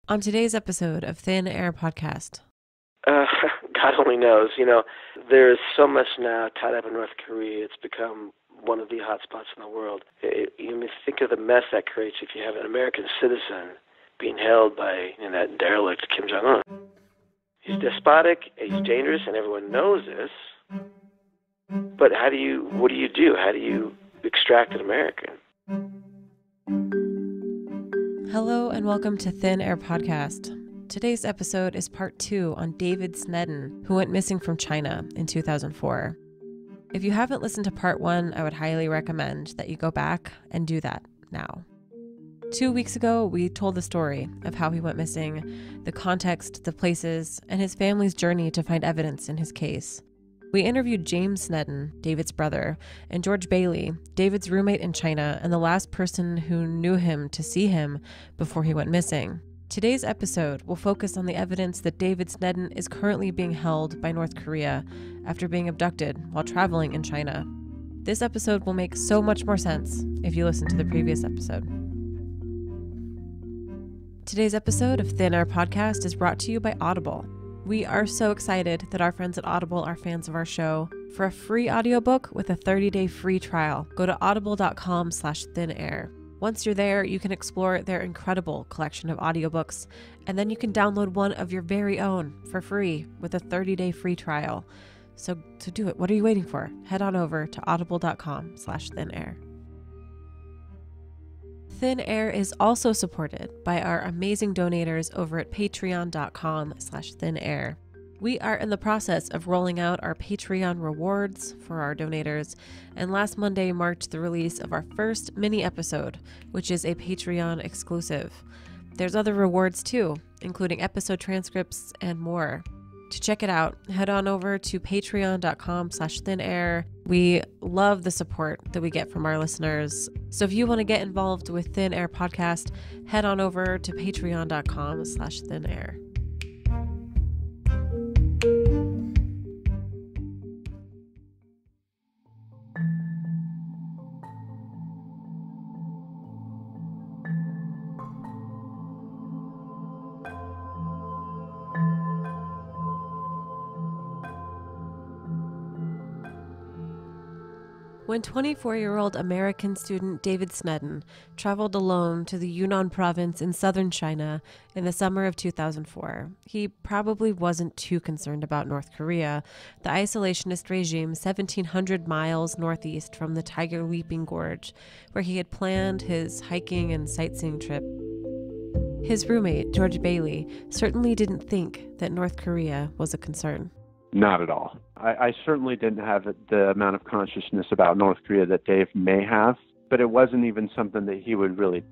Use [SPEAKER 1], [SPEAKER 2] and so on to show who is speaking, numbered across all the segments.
[SPEAKER 1] On today's episode of Thin Air Podcast.
[SPEAKER 2] God only knows. There is so much now tied up in North Korea. It's become one of the hot spots in the world. You think of the mess that creates if you have an American citizen being held by that derelict Kim Jong-un. He's despotic, he's dangerous, and everyone knows this. But what do you do? How do you extract an American?
[SPEAKER 1] Hello and welcome to Thin Air Podcast. Today's episode is part 2 on David Sneddon, who went missing from China in 2004. If you haven't listened to part 1, I would highly recommend that you go back and do that now. 2 weeks ago, we told the story of how he went missing, the context, the places, and his family's journey to find evidence in his case. We interviewed James Sneddon, David's brother, and George Bailey, David's roommate in China and the last person who knew him to see him before he went missing. Today's episode will focus on the evidence that David Sneddon is currently being held by North Korea after being abducted while traveling in China. This episode will make so much more sense if you listen to the previous episode. Today's episode of Thin Air Podcast is brought to you by Audible. We are so excited that our friends at Audible are fans of our show. For a free audiobook with a 30-day free trial, go to audible.com/thinair. Once you're there, you can explore their incredible collection of audiobooks, and then you can download one of your very own for free with a 30-day free trial. So do it. What are you waiting for? Head on over to audible.com/thinair. Thin Air is also supported by our amazing donators over at patreon.com/thinair. We are in the process of rolling out our Patreon rewards for our donators, and last Monday marked the release of our first mini episode, which is a Patreon exclusive. There's other rewards too, including episode transcripts and more. To check it out, head on over to patreon.com/thinair. We love the support that we get from our listeners. So if you want to get involved with Thin Air Podcast, head on over to patreon.com/thinair. When 24-year-old American student David Sneddon traveled alone to the Yunnan Province in southern China in the summer of 2004, he probably wasn't too concerned about North Korea, the isolationist regime 1,700 miles northeast from the Tiger Leaping Gorge, where he had planned his hiking and sightseeing trip. His roommate, George Bailey, certainly didn't think that North Korea was a concern.
[SPEAKER 3] Not at all. I certainly didn't have the amount of consciousness about North Korea that Dave may have, but it wasn't even something that he would really,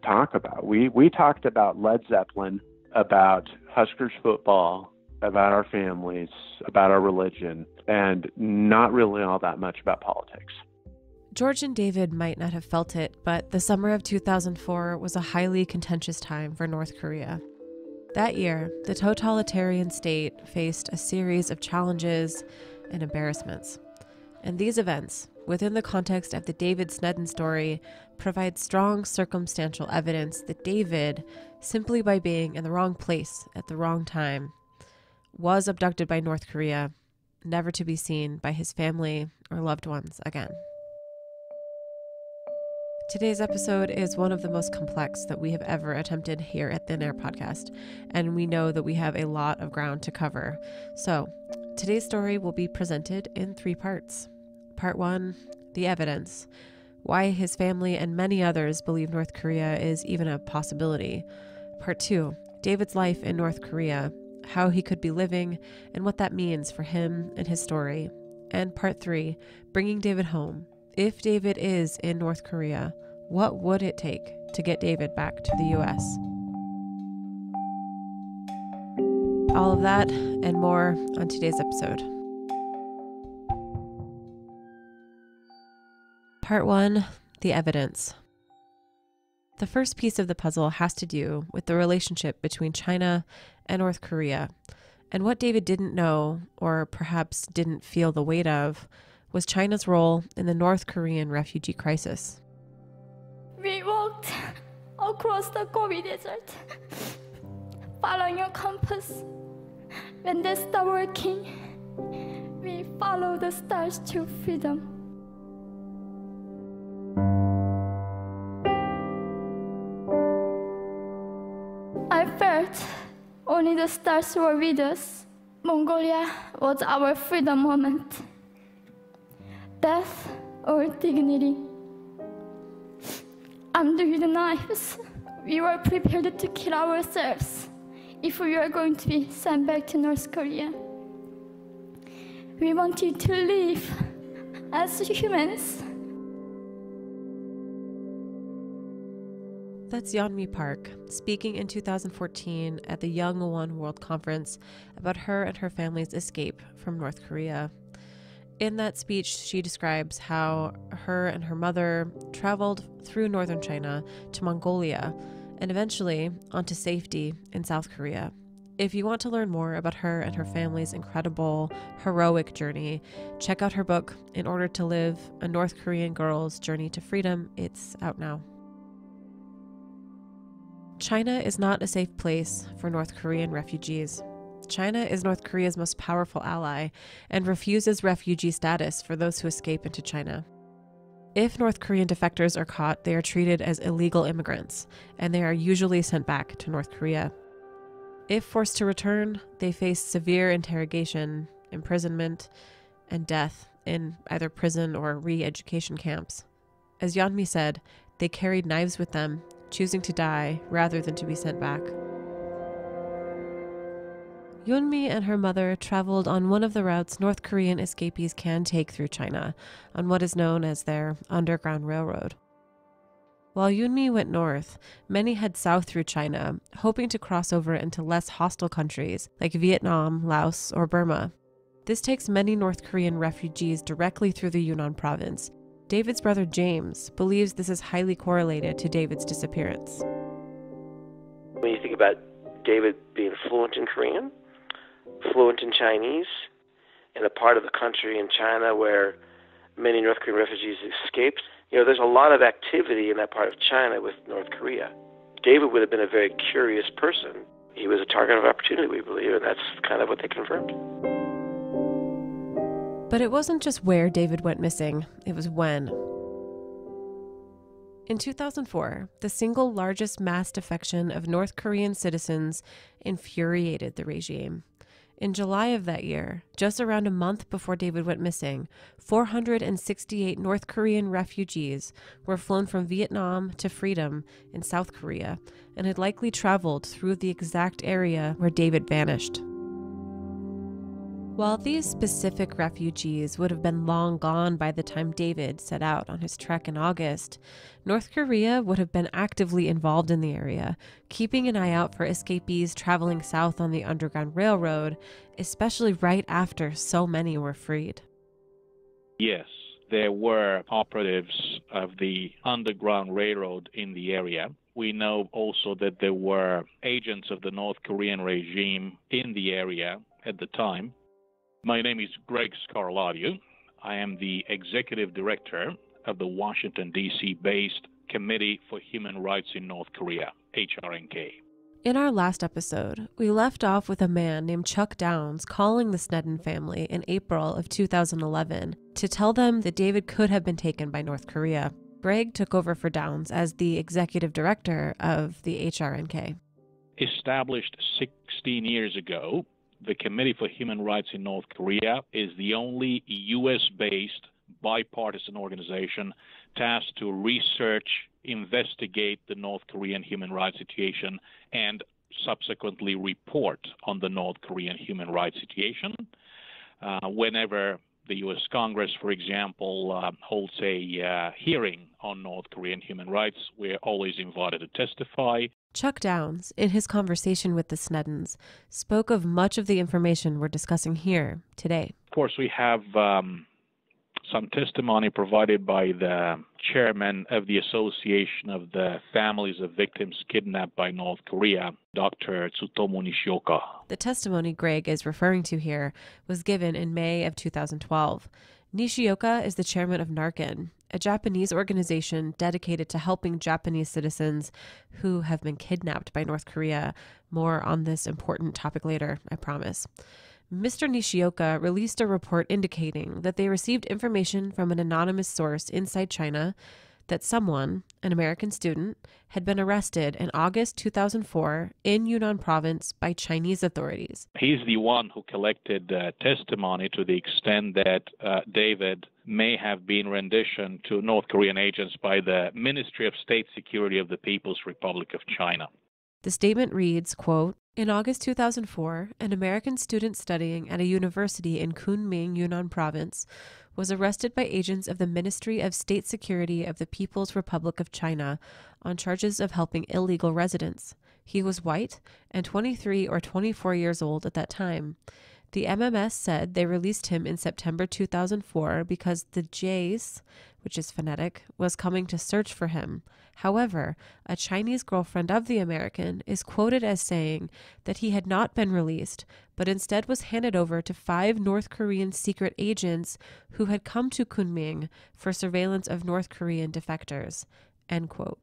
[SPEAKER 3] talk about. We talked about Led Zeppelin, about Huskers football, about our families, about our religion, and not really all that much about politics.
[SPEAKER 1] George and David might not have felt it, but the summer of 2004 was a highly contentious time for North Korea. That year, the totalitarian state faced a series of challenges and embarrassments. And these events, within the context of the David Sneddon story, provide strong circumstantial evidence that David, simply by being in the wrong place at the wrong time, was abducted by North Korea, never to be seen by his family or loved ones again. Today's episode is one of the most complex that we have ever attempted here at Thin Air Podcast, and we know that we have a lot of ground to cover. So, today's story will be presented in 3 parts. Part 1, the evidence, why his family and many others believe North Korea is even a possibility. Part 2, David's life in North Korea, how he could be living, and what that means for him and his story. And Part 3, bringing David home. If David is in North Korea, what would it take to get David back to the U.S.? All of that and more on today's episode. Part 1, the evidence. The first piece of the puzzle has to do with the relationship between China and North Korea. And what David didn't know, or perhaps didn't feel the weight of, was China's role in the North Korean refugee crisis.
[SPEAKER 4] We walked across the Gobi Desert. following your compass. When they stop working, we follow the stars to freedom. I felt only the stars were with us. Mongolia was our freedom moment. Death or dignity. Under the knives, we were prepared to kill ourselves if we were going to be sent back to North Korea. We wanted to live as humans.
[SPEAKER 1] That's Yeonmi Park speaking in 2014 at the Young One World Conference about her and her family's escape from North Korea. In that speech, she describes how her and her mother traveled through northern China to Mongolia and eventually onto safety in South Korea. If you want to learn more about her and her family's incredible, heroic journey, check out her book, In Order to Live, A North Korean Girl's Journey to Freedom. It's out now. China is not a safe place for North Korean refugees. China is North Korea's most powerful ally and refuses refugee status for those who escape into China. If North Korean defectors are caught, they are treated as illegal immigrants, and they are usually sent back to North Korea. If forced to return, they face severe interrogation, imprisonment, and death in either prison or re-education camps. As Yeonmi said, they carried knives with them, choosing to die rather than to be sent back. Yeonmi and her mother traveled on one of the routes North Korean escapees can take through China, on what is known as their Underground Railroad. While Yeonmi went north, many head south through China, hoping to cross over into less hostile countries like Vietnam, Laos, or Burma. This takes many North Korean refugees directly through the Yunnan Province. David's brother James believes this is highly correlated to David's disappearance.
[SPEAKER 2] When you think about David being fluent in Korean, fluent in Chinese, in a part of the country in China where many North Korean refugees escaped, there's a lot of activity in that part of China with North Korea. David would have been a very curious person. He was a target of opportunity, we believe, and that's kind of what they confirmed.
[SPEAKER 1] But it wasn't just where David went missing, it was when. In 2004, the single largest mass defection of North Korean citizens infuriated the regime. In July of that year, just around a month before David went missing, 468 North Korean refugees were flown from Vietnam to freedom in South Korea and had likely traveled through the exact area where David vanished. While these specific refugees would have been long gone by the time David set out on his trek in August, North Korea would have been actively involved in the area, keeping an eye out for escapees traveling south on the Underground Railroad, especially right after so many were freed.
[SPEAKER 5] Yes, there were operatives of the Underground Railroad in the area. We know also that there were agents of the North Korean regime in the area at the time. My name is Greg Scarlatoiu. I am the executive director of the Washington, D.C.-based Committee for Human Rights in North Korea, HRNK.
[SPEAKER 1] In our last episode, we left off with a man named Chuck Downs calling the Sneddon family in April of 2011 to tell them that David could have been taken by North Korea. Greg took over for Downs as the executive director of the HRNK.
[SPEAKER 5] Established 16 years ago, the Committee for Human Rights in North Korea is the only U.S.-based bipartisan organization tasked to research, investigate the North Korean human rights situation, and subsequently report on the North Korean human rights situation. Whenever the U.S. Congress, for example, holds a hearing on North Korean human rights, we're always invited to testify.
[SPEAKER 1] Chuck Downs, in his conversation with the Sneddons, spoke of much of the information we're discussing here today.
[SPEAKER 5] Of course, we have some testimony provided by the chairman of the Association of the Families of Victims Kidnapped by North Korea, Dr. Tsutomu Nishioka.
[SPEAKER 1] The testimony Greg is referring to here was given in May of 2012. Nishioka is the chairman of Narcan, a Japanese organization dedicated to helping Japanese citizens who have been kidnapped by North Korea. More on this important topic later, I promise. Mr. Nishioka released a report indicating that they received information from an anonymous source inside China that someone, an American student, had been arrested in August 2004 in Yunnan Province by Chinese authorities.
[SPEAKER 5] He's the one who collected testimony to the extent that David may have been renditioned to North Korean agents by the Ministry of State Security of the People's Republic of China.
[SPEAKER 1] The statement reads, quote, "In August 2004, an American student studying at a university in Kunming, Yunnan Province, was arrested by agents of the Ministry of State Security of the People's Republic of China on charges of helping illegal residents. He was white and 23 or 24 years old at that time. The MMS said they released him in September 2004 because the Jays, which is phonetic, was coming to search for him. However, a Chinese girlfriend of the American is quoted as saying that he had not been released, but instead was handed over to 5 North Korean secret agents who had come to Kunming for surveillance of North Korean defectors." End quote.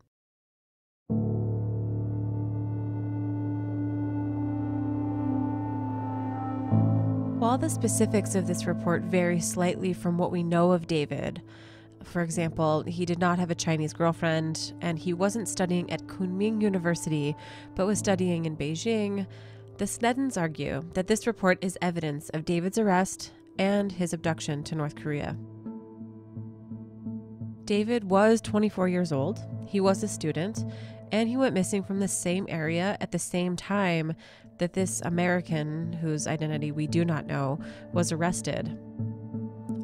[SPEAKER 1] While the specifics of this report vary slightly from what we know of David, for example, he did not have a Chinese girlfriend, and he wasn't studying at Kunming University, but was studying in Beijing, the Sneddons argue that this report is evidence of David's arrest and his abduction to North Korea. David was 24 years old, he was a student, and he went missing from the same area at the same time that this American, whose identity we do not know, was arrested.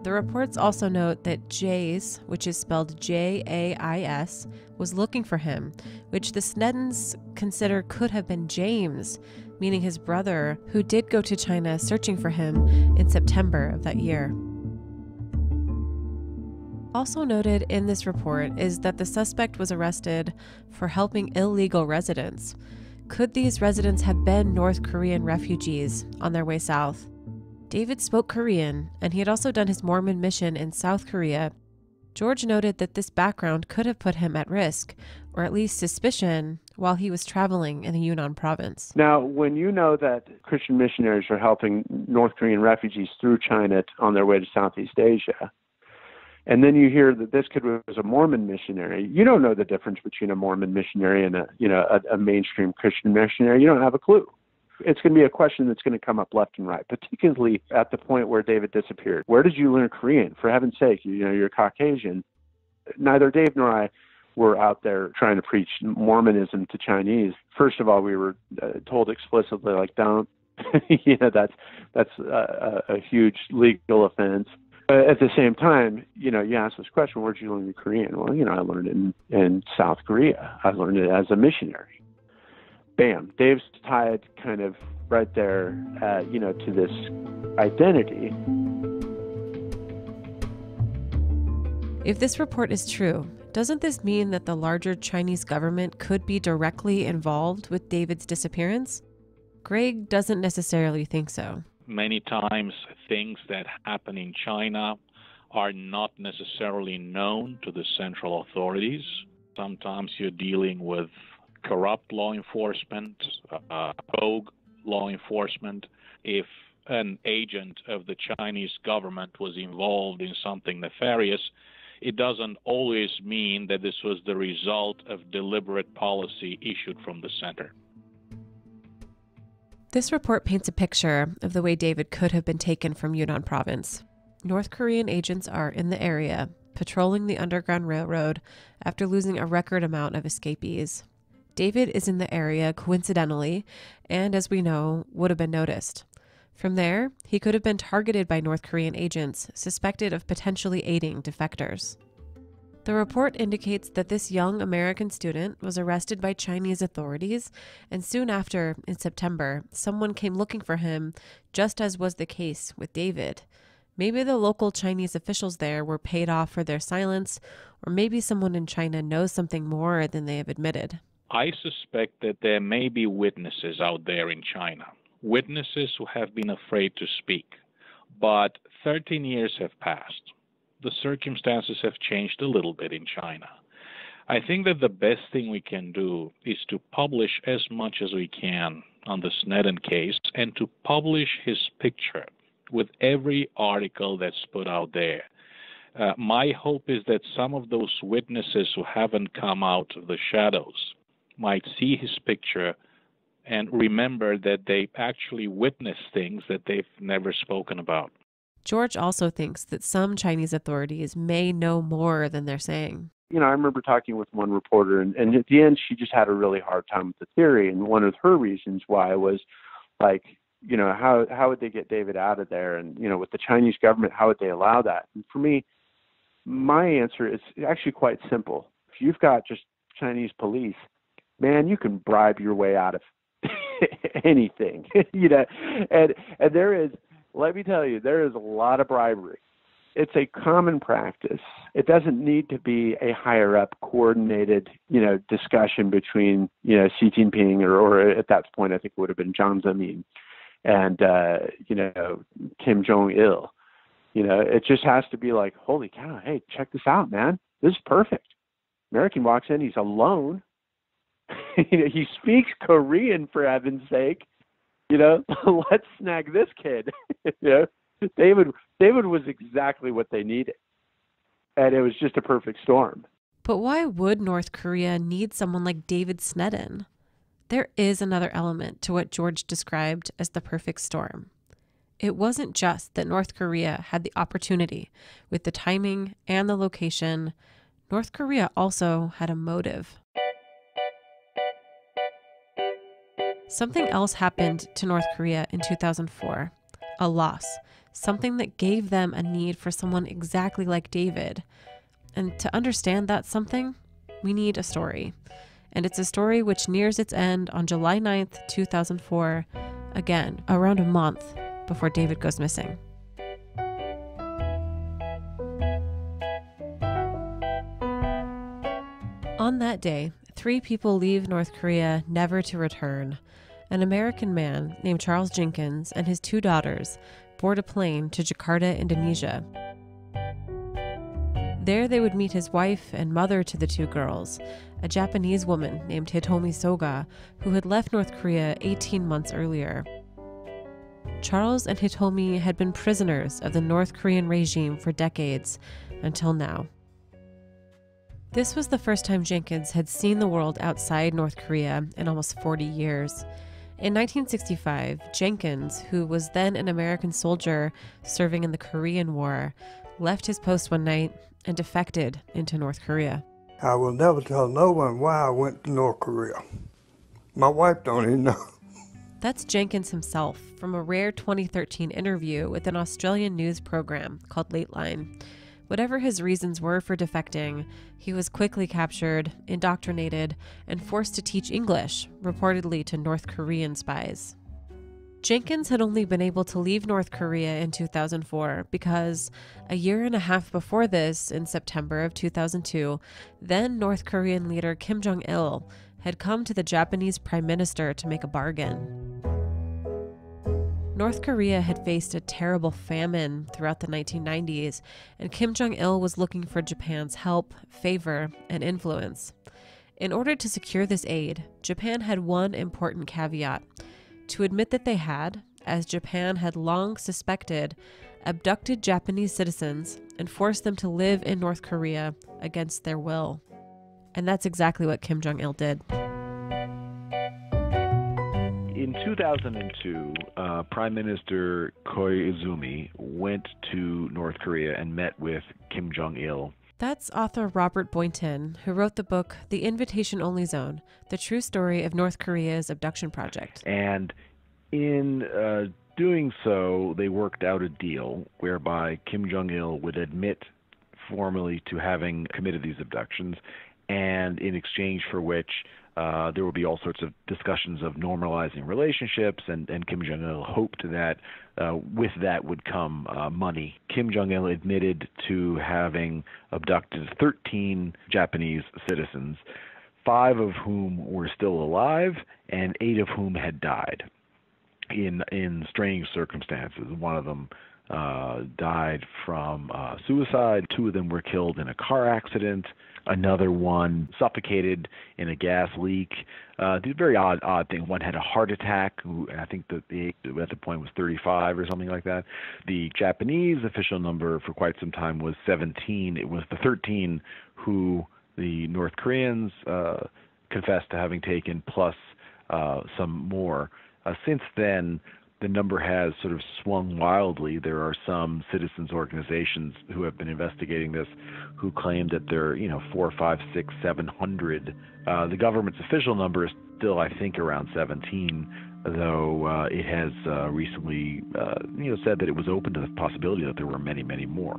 [SPEAKER 1] The reports also note that Jays, which is spelled Jais, was looking for him, which the Sneddons consider could have been James, meaning his brother, who did go to China searching for him in September of that year. Also noted in this report is that the suspect was arrested for helping illegal residents. Could these residents have been North Korean refugees on their way south? David spoke Korean, and he had also done his Mormon mission in South Korea. George noted that this background could have put him at risk, or at least suspicion, while he was traveling in the Yunnan Province.
[SPEAKER 3] Now, when you know that Christian missionaries are helping North Korean refugees through China on their way to Southeast Asia, and then you hear that this kid was a Mormon missionary, you don't know the difference between a Mormon missionary and a mainstream Christian missionary. You don't have a clue. It's going to be a question that's going to come up left and right, particularly at the point where David disappeared. Where did you learn Korean? For heaven's sake, you're Caucasian. Neither Dave nor I were out there trying to preach Mormonism to Chinese. First of all, we were told explicitly, like, don't. That's a huge legal offense. At the same time, you ask this question, where'd you learn your Korean? Well, I learned it in South Korea. I learned it as a missionary. Bam, Dave's tied kind of right there, to this identity.
[SPEAKER 1] If this report is true, doesn't this mean that the larger Chinese government could be directly involved with David's disappearance? Greg doesn't necessarily think so.
[SPEAKER 5] Many times things that happen in China are not necessarily known to the central authorities. Sometimes you're dealing with corrupt law enforcement, rogue law enforcement. If an agent of the Chinese government was involved in something nefarious, it doesn't always mean that this was the result of deliberate policy issued from the center.
[SPEAKER 1] This report paints a picture of the way David could have been taken from Yunnan Province. North Korean agents are in the area, patrolling the Underground Railroad after losing a record amount of escapees. David is in the area coincidentally, and as we know, would have been noticed. From there, he could have been targeted by North Korean agents suspected of potentially aiding defectors. The report indicates that this young American student was arrested by Chinese authorities, and soon after, in September, someone came looking for him, just as was the case with David. Maybe the local Chinese officials there were paid off for their silence, or maybe someone in China knows something more than they have admitted.
[SPEAKER 5] I suspect that there may be witnesses out there in China, witnesses who have been afraid to speak, But 13 years have passed. The circumstances have changed a little bit in China. I think that the best thing we can do is to publish as much as we can on the Sneddon case and to publish his picture with every article that's put out there. My hope is that some of those witnesses who haven't come out of the shadows might see his picture and remember that they actually witnessed things that they've never spoken about.
[SPEAKER 1] George also thinks that some Chinese authorities may know more than they're saying.
[SPEAKER 3] I remember talking with one reporter, and at the end, she just had a really hard time with the theory. And one of her reasons why was, like, how would they get David out of there? And, with the Chinese government, how would they allow that? And for me, my answer is actually quite simple. If you've got just Chinese police, man, you can bribe your way out of anything, and there is, let me tell you, there is a lot of bribery. It's a common practice. It doesn't need to be a higher up coordinated, discussion between, Xi Jinping or at that point, I think it would have been Jiang Zemin and, Kim Jong-il. It just has to be like, holy cow, hey, check this out, man. This is perfect. American walks in, he's alone. He speaks Korean, for heaven's sake. Let's snag this kid. David was exactly what they needed. And it was just a perfect storm.
[SPEAKER 1] But why would North Korea need someone like David Sneddon? There is another element to what George described as the perfect storm. It wasn't just that North Korea had the opportunity with the timing and the location. North Korea also had a motive. Something else happened to North Korea in 2004, a loss, something that gave them a need for someone exactly like David. And to understand that something, we need a story. And it's a story which nears its end on July 9th, 2004, again, around a month before David goes missing. On that day, 3 people leave North Korea never to return. An American man named Charles Jenkins and his 2 daughters board a plane to Jakarta, Indonesia. There they would meet his wife and mother to the 2 girls, a Japanese woman named Hitomi Soga, who had left North Korea 18 months earlier. Charles and Hitomi had been prisoners of the North Korean regime for decades, until now. This was the first time Jenkins had seen the world outside North Korea in almost 40 years. In 1965, Jenkins, who was then an American soldier serving in the Korean War, left his post one night and defected into North Korea.
[SPEAKER 6] I will never tell no one why I went to North Korea. My wife don't even know.
[SPEAKER 1] That's Jenkins himself from a rare 2013 interview with an Australian news program called Lateline. Whatever his reasons were for defecting, he was quickly captured, indoctrinated, and forced to teach English, reportedly to North Korean spies. Jenkins had only been able to leave North Korea in 2004 because a year and a half before this, in September of 2002, then North Korean leader Kim Jong-il had come to the Japanese prime minister to make a bargain. North Korea had faced a terrible famine throughout the 1990s, and Kim Jong-il was looking for Japan's help, favor, and influence. In order to secure this aid, Japan had one important caveat: to admit that they had, as Japan had long suspected, abducted Japanese citizens and forced them to live in North Korea against their will. And that's exactly what Kim Jong-il did.
[SPEAKER 7] In 2002, Prime Minister Koizumi went to North Korea and met with Kim Jong-il.
[SPEAKER 1] That's author Robert Boynton, who wrote the book The Invitation Only Zone, the true story of North Korea's abduction project.
[SPEAKER 7] And in doing so, they worked out a deal whereby Kim Jong-il would admit formally to having committed these abductions, and in exchange for which there would be all sorts of discussions of normalizing relationships, and Kim Jong-il hoped that with that would come money. Kim Jong-il admitted to having abducted 13 Japanese citizens, 5 of whom were still alive and 8 of whom had died in strange circumstances. One of them died from suicide. 2 of them were killed in a car accident. Another one suffocated in a gas leak. These very odd thing. One had a heart attack, who I think that the age at the point was 35 or something like that. The Japanese official number for quite some time was 17. It was the 13 who the North Koreans confessed to having taken, plus some more. Since then, the number has sort of swung wildly. There are some citizens organizations who have been investigating this who claim that there are, 4, 5, 6, 700. The government's official number is still, I think, around 17, though it has recently, said that it was open to the possibility that there were many, many more.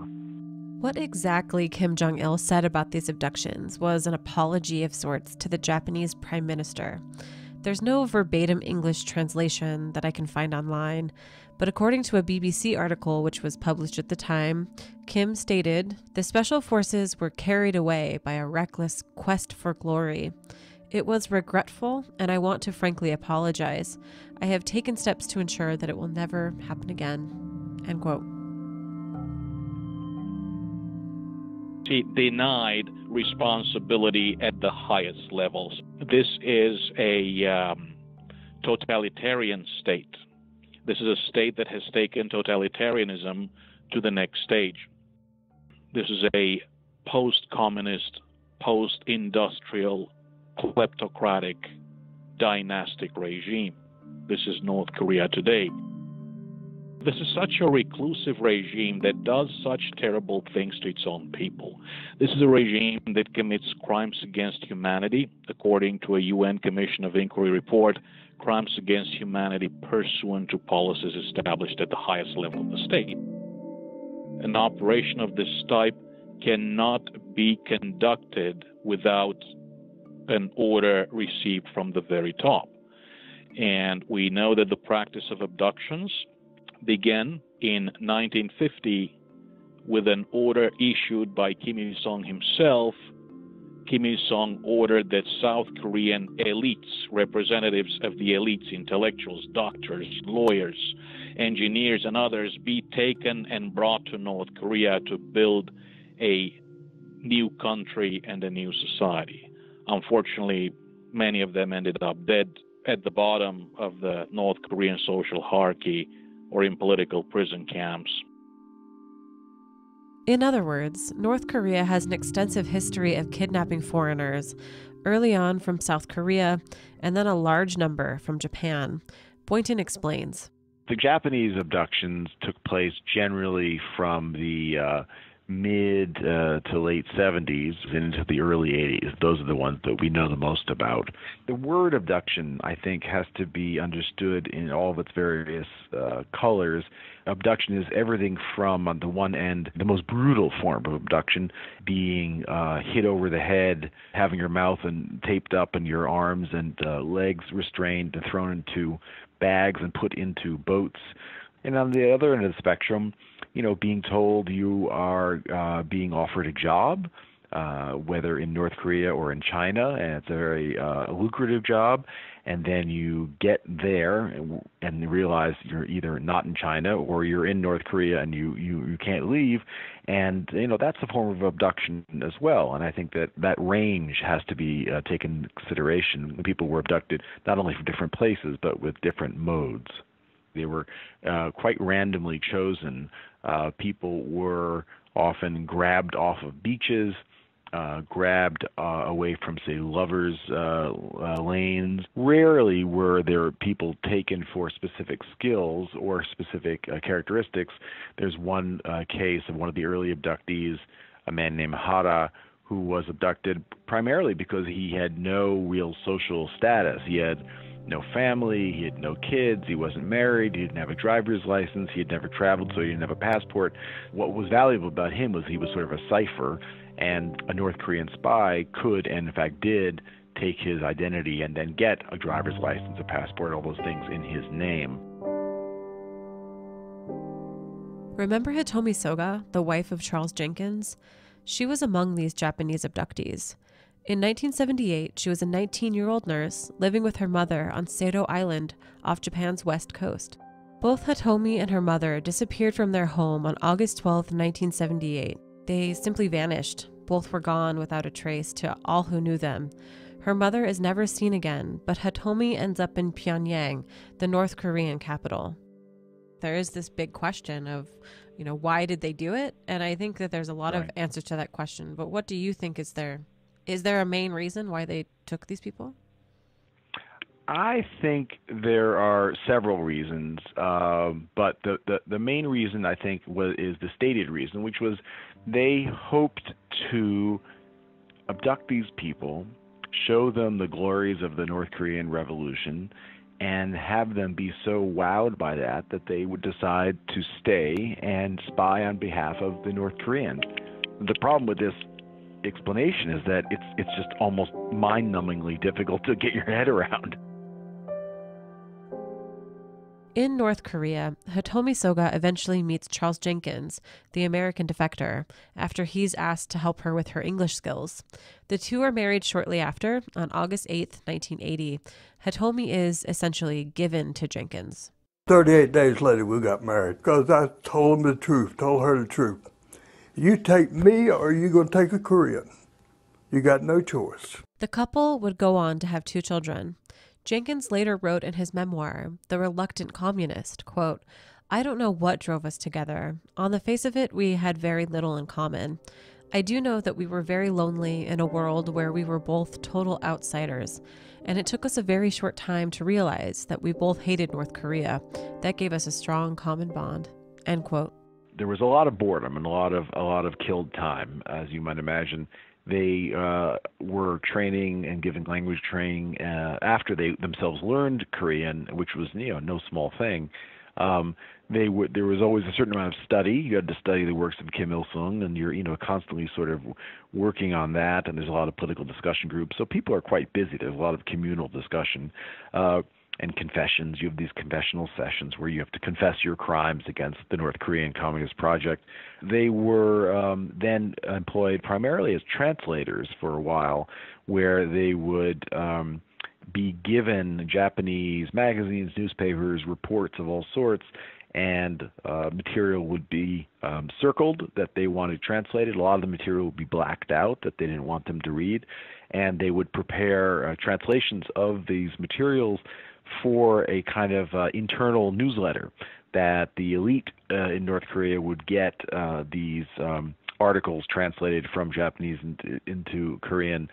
[SPEAKER 1] What exactly Kim Jong-il said about these abductions was an apology of sorts to the Japanese Prime Minister. There's no verbatim English translation that I can find online, but according to a BBC article which was published at the time, Kim stated, "The special forces were carried away by a reckless quest for glory. It was regretful, and I want to frankly apologize. I have taken steps to ensure that it will never happen again." End quote.
[SPEAKER 5] She denied responsibility at the highest levels. This is a totalitarian state. This is a state that has taken totalitarianism to the next stage. This is a post-communist, post-industrial, kleptocratic, dynastic regime. This is North Korea today. This is such a reclusive regime that does such terrible things to its own people. This is a regime that commits crimes against humanity, according to a UN Commission of Inquiry report, crimes against humanity pursuant to policies established at the highest level of the state. An operation of this type cannot be conducted without an order received from the very top. And we know that the practice of abductions began in 1950 with an order issued by Kim Il-sung himself. Kim Il-sung ordered that South Korean elites, representatives of the elites, intellectuals, doctors, lawyers, engineers, and others, be taken and brought to North Korea to build a new country and a new society. Unfortunately, many of them ended up dead at the bottom of the North Korean social hierarchy or in political prison camps.
[SPEAKER 1] In other words, North Korea has an extensive history of kidnapping foreigners, early on from South Korea, and then a large number from Japan. Boynton explains.
[SPEAKER 7] The Japanese abductions took place generally from the mid to late 70s and into the early 80s. Those are the ones that we know the most about. The word abduction, I think, has to be understood in all of its various colors. Abduction is everything from, on the one end, the most brutal form of abduction, being hit over the head, having your mouth taped up and your arms and legs restrained and thrown into bags and put into boats. And on the other end of the spectrum, being told you are being offered a job, whether in North Korea or in China, and it's a very lucrative job, and then you get there and realize you're either not in China or you're in North Korea and you can't leave, and that's a form of abduction as well. And I think that range has to be taken into consideration. People were abducted not only from different places but with different modes. They were quite randomly chosen. People were often grabbed off of beaches, grabbed away from, say, lovers' lanes. Rarely were there people taken for specific skills or specific characteristics. There's one case of one of the early abductees, a man named Hara, who was abducted primarily because he had no real social status. He had no family, he had no kids, he wasn't married, he didn't have a driver's license, he had never traveled, so he didn't have a passport. What was valuable about him was he was sort of a cipher, and a North Korean spy could, and in fact did, take his identity and then get a driver's license, a passport, all those things in his name.
[SPEAKER 1] Remember Hitomi Soga, the wife of Charles Jenkins? She was among these Japanese abductees. In 1978, she was a 19-year-old nurse living with her mother on Sado Island off Japan's west coast. Both Hitomi and her mother disappeared from their home on August 12, 1978. They simply vanished. Both were gone without a trace to all who knew them. Her mother is never seen again, but Hitomi ends up in Pyongyang, the North Korean capital. There is this big question of, why did they do it? And I think that there's a lot of answers to that question. But what do you think is there? Is there a main reason why they took these people?
[SPEAKER 7] I think there are several reasons, but the main reason I think is the stated reason, which was they hoped to abduct these people, show them the glories of the North Korean Revolution, and have them be so wowed by that they would decide to stay and spy on behalf of the North Koreans. The problem with this explanation is that it's just almost mind-numbingly difficult to get your head around.
[SPEAKER 1] In North Korea, Hitomi Soga eventually meets Charles Jenkins, the American defector, after he's asked to help her with her English skills. The two are married shortly after, on August 8, 1980. Hitomi is essentially given to Jenkins.
[SPEAKER 6] 38 days later, we got married because I told him the truth, told her the truth. You take me or you going to take a Korean. You got no choice.
[SPEAKER 1] The couple would go on to have 2 children. Jenkins later wrote in his memoir, The Reluctant Communist, quote, "I don't know what drove us together. On the face of it, we had very little in common. I do know that we were very lonely in a world where we were both total outsiders, and it took us a very short time to realize that we both hated North Korea. That gave us a strong common bond," end quote.
[SPEAKER 7] There was a lot of boredom and a lot of killed time, as you might imagine. They were training and giving language training after they themselves learned Korean, which was no small thing. There was always a certain amount of study. You had to study the works of Kim Il-sung, and you're constantly sort of working on that. And there's a lot of political discussion groups, so people are quite busy. There's a lot of communal discussion. And confessions. You have these confessional sessions where you have to confess your crimes against the North Korean Communist Project. They were then employed primarily as translators for a while, where they would be given Japanese magazines, newspapers, reports of all sorts, and material would be circled that they wanted translated. A lot of the material would be blacked out that they didn't want them to read, and they would prepare translations of these materials for a kind of internal newsletter that the elite in North Korea would get these articles translated from Japanese into Korean.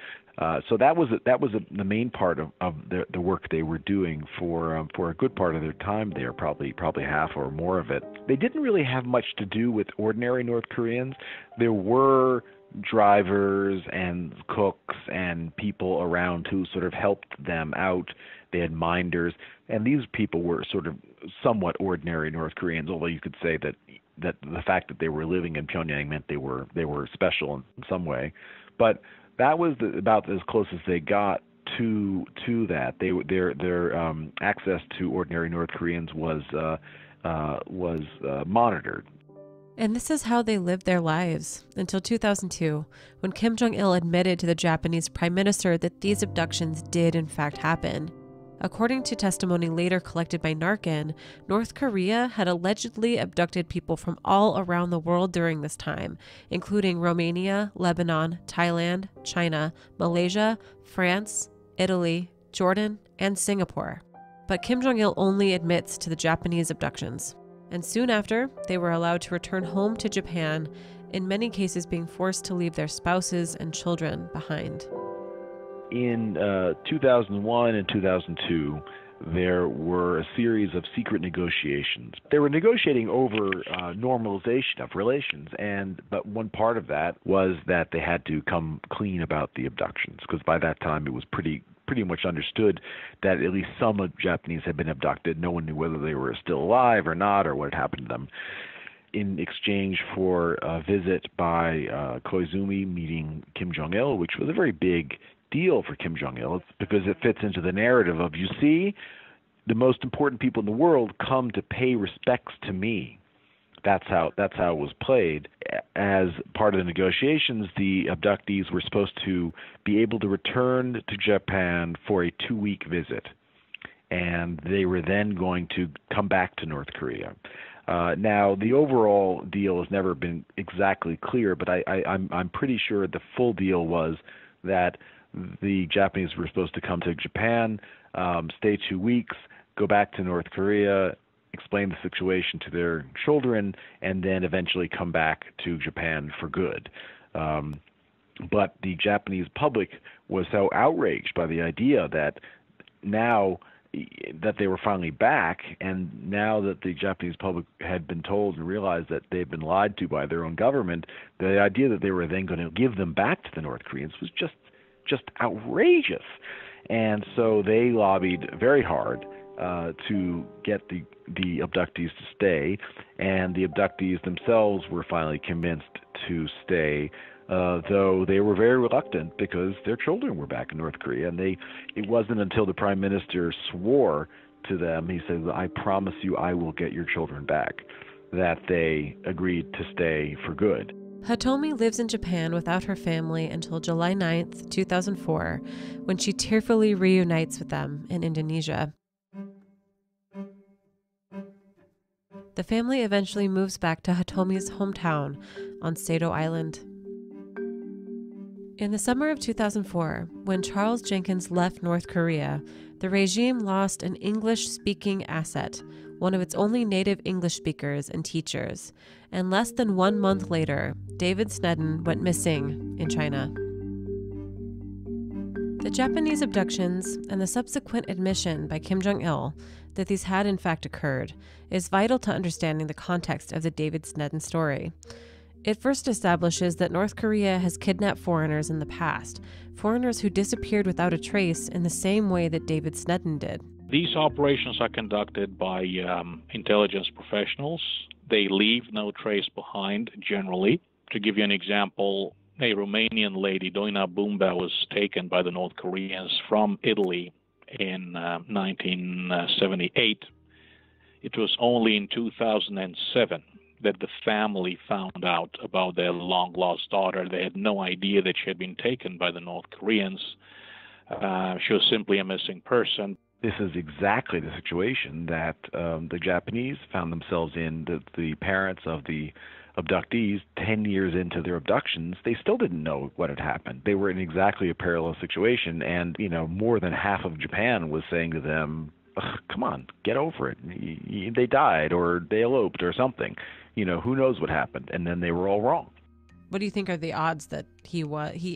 [SPEAKER 7] So that was the main part of the work they were doing for a good part of their time there, probably half or more of it. They didn't really have much to do with ordinary North Koreans. There were drivers and cooks and people around who sort of helped them out. They had minders, and these people were sort of somewhat ordinary North Koreans, although you could say that the fact that they were living in Pyongyang meant they were special in some way. But that was about as close as they got to that. Their access to ordinary North Koreans was monitored.
[SPEAKER 1] And this is how they lived their lives until 2002, when Kim Jong-il admitted to the Japanese Prime Minister that these abductions did in fact happen. According to testimony later collected by Narcan, North Korea had allegedly abducted people from all around the world during this time, including Romania, Lebanon, Thailand, China, Malaysia, France, Italy, Jordan, and Singapore. But Kim Jong-il only admits to the Japanese abductions. And soon after, they were allowed to return home to Japan, in many cases being forced to leave their spouses and children behind.
[SPEAKER 7] In 2001 and 2002, there were a series of secret negotiations. They were negotiating over normalization of relations, but one part of that was that they had to come clean about the abductions, because by that time it was pretty much understood that at least some Japanese had been abducted. No one knew whether they were still alive or not, or what had happened to them. In exchange for a visit by Koizumi meeting Kim Jong-il, which was a very big deal for Kim Jong-il, because it fits into the narrative of, you see, the most important people in the world come to pay respects to me. That's how it was played. As part of the negotiations, the abductees were supposed to be able to return to Japan for a 2-week visit. and they were then going to come back to North Korea. Now, the overall deal has never been exactly clear, but I'm pretty sure the full deal was that the Japanese were supposed to come to Japan, stay 2 weeks, go back to North Korea, explain the situation to their children, and then eventually come back to Japan for good. But the Japanese public was so outraged by the idea that now that they were finally back, and now that the Japanese public had been told and realized that they'd been lied to by their own government, the idea that they were then going to give them back to the North Koreans was just outrageous. And so they lobbied very hard to get the abductees to stay, and the abductees themselves were finally convinced to stay, though they were very reluctant because their children were back in North Korea. And it wasn't until the prime minister swore to them, he said, "I promise you I will get your children back," that they agreed to stay for good.
[SPEAKER 1] Hitomi lives in Japan without her family until July 9th, 2004, when she tearfully reunites with them in Indonesia. The family eventually moves back to Hitomi's hometown on Sado Island. In the summer of 2004, when Charles Jenkins left North Korea, the regime lost an English-speaking asset, one of its only native English speakers and teachers, and less than 1 month later, David Sneddon went missing in China. The Japanese abductions and the subsequent admission by Kim Jong-il that these had in fact occurred is vital to understanding the context of the David Sneddon story. It first establishes that North Korea has kidnapped foreigners in the past, foreigners who disappeared without a trace in the same way that David Sneddon did.
[SPEAKER 5] These operations are conducted by intelligence professionals. They leave no trace behind, generally. To give you an example, a Romanian lady, Doina Bumba, was taken by the North Koreans from Italy in 1978. It was only in 2007 that the family found out about their long-lost daughter. They had no idea that she had been taken by the North Koreans. She was simply a missing person.
[SPEAKER 7] This is exactly the situation that the Japanese found themselves in. The parents of the abductees, 10 years into their abductions, they still didn't know what had happened. They were in exactly a parallel situation, and more than half of Japan was saying to them, "Come on, get over it. They died, or they eloped, or something. Who knows what happened?" And then they were all wrong.
[SPEAKER 1] What do you think are the odds that he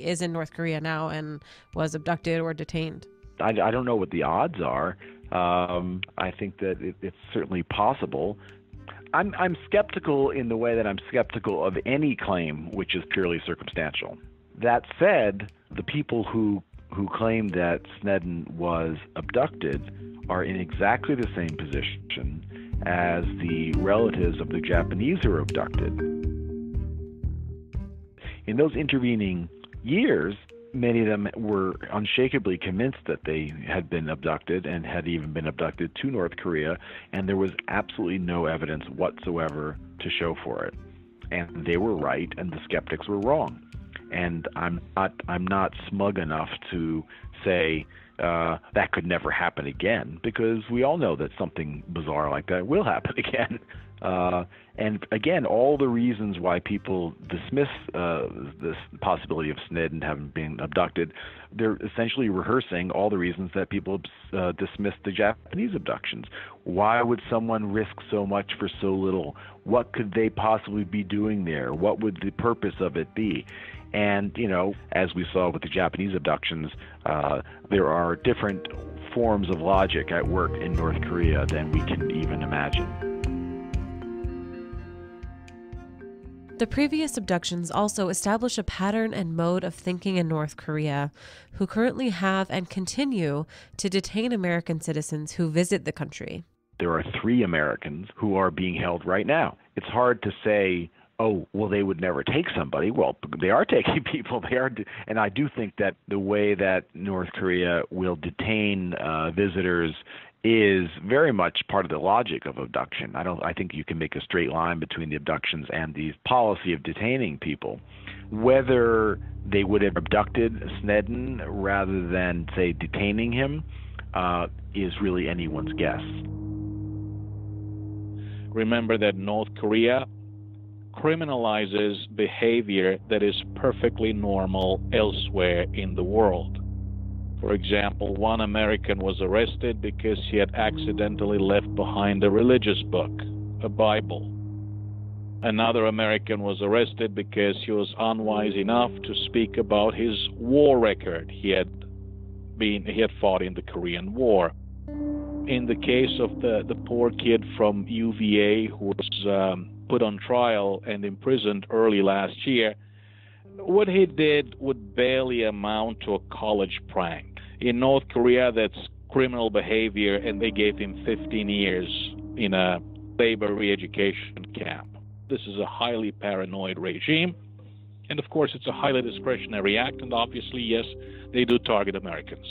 [SPEAKER 1] is in North Korea now and was abducted or detained?
[SPEAKER 7] I don't know what the odds are. I think that it's certainly possible. I'm skeptical in the way that I'm skeptical of any claim which is purely circumstantial. That said, the people who claim that Sneddon was abducted are in exactly the same position as the relatives of the Japanese who were abducted. In those intervening years, many of them were unshakably convinced that they had been abducted and had even been abducted to North Korea, and there was absolutely no evidence whatsoever to show for it. And they were right, and the skeptics were wrong. And I'm not smug enough to say that could never happen again, because we all know that something bizarre like that will happen again. And again, all the reasons why people dismiss this possibility of Sneddon having been abducted, they're essentially rehearsing all the reasons that people dismiss the Japanese abductions. Why would someone risk so much for so little? What could they possibly be doing there? What would the purpose of it be? And, as we saw with the Japanese abductions, there are different forms of logic at work in North Korea than we can even imagine.
[SPEAKER 1] The previous abductions also establish a pattern and mode of thinking in North Korea, who currently have and continue to detain American citizens who visit the country.
[SPEAKER 7] There are 3 Americans who are being held right now. It's hard to say, oh, well, they would never take somebody. Well, they are taking people. And I do think that the way that North Korea will detain visitors is very much part of the logic of abduction. I think you can make a straight line between the abductions and the policy of detaining people. Whether they would have abducted Sneddon rather than, say, detaining him, is really anyone's guess.
[SPEAKER 5] Remember that North Korea criminalizes behavior that is perfectly normal elsewhere in the world. For example, one American was arrested because he had accidentally left behind a religious book, a Bible. Another American was arrested because he was unwise enough to speak about his war record. He had fought in the Korean War. In the case of the poor kid from UVA who was put on trial and imprisoned early last year, what he did would barely amount to a college prank. In North Korea, that's criminal behavior, and they gave him 15 years in a labor re-education camp. This is a highly paranoid regime, and of course it's a highly discretionary act, and obviously, yes, they do target Americans.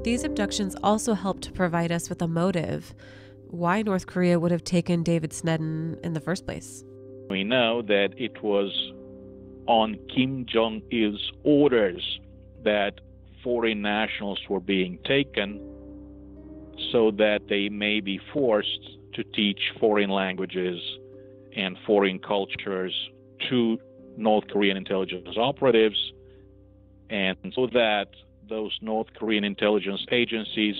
[SPEAKER 1] These abductions also help to provide us with a motive why North Korea would have taken David Sneddon in the first place.
[SPEAKER 5] We know that it was on Kim Jong-il's orders that foreign nationals were being taken so that they may be forced to teach foreign languages and foreign cultures to North Korean intelligence operatives, and so that those North Korean intelligence agencies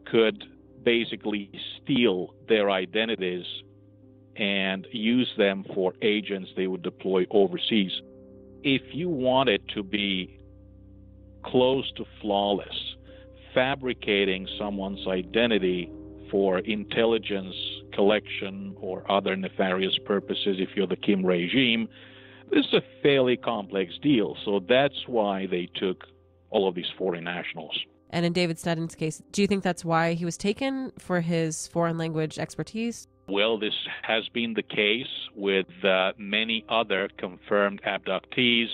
[SPEAKER 5] could basically steal their identities and use them for agents they would deploy overseas. If you wanted to be close to flawless, fabricating someone's identity for intelligence collection or other nefarious purposes, if you're the Kim regime, this is a fairly complex deal. So that's why they took all of these foreign nationals.
[SPEAKER 1] And in David Sneddon's case, do you think that's why he was taken, for his foreign language expertise?
[SPEAKER 5] Well, this has been the case with many other confirmed abductees.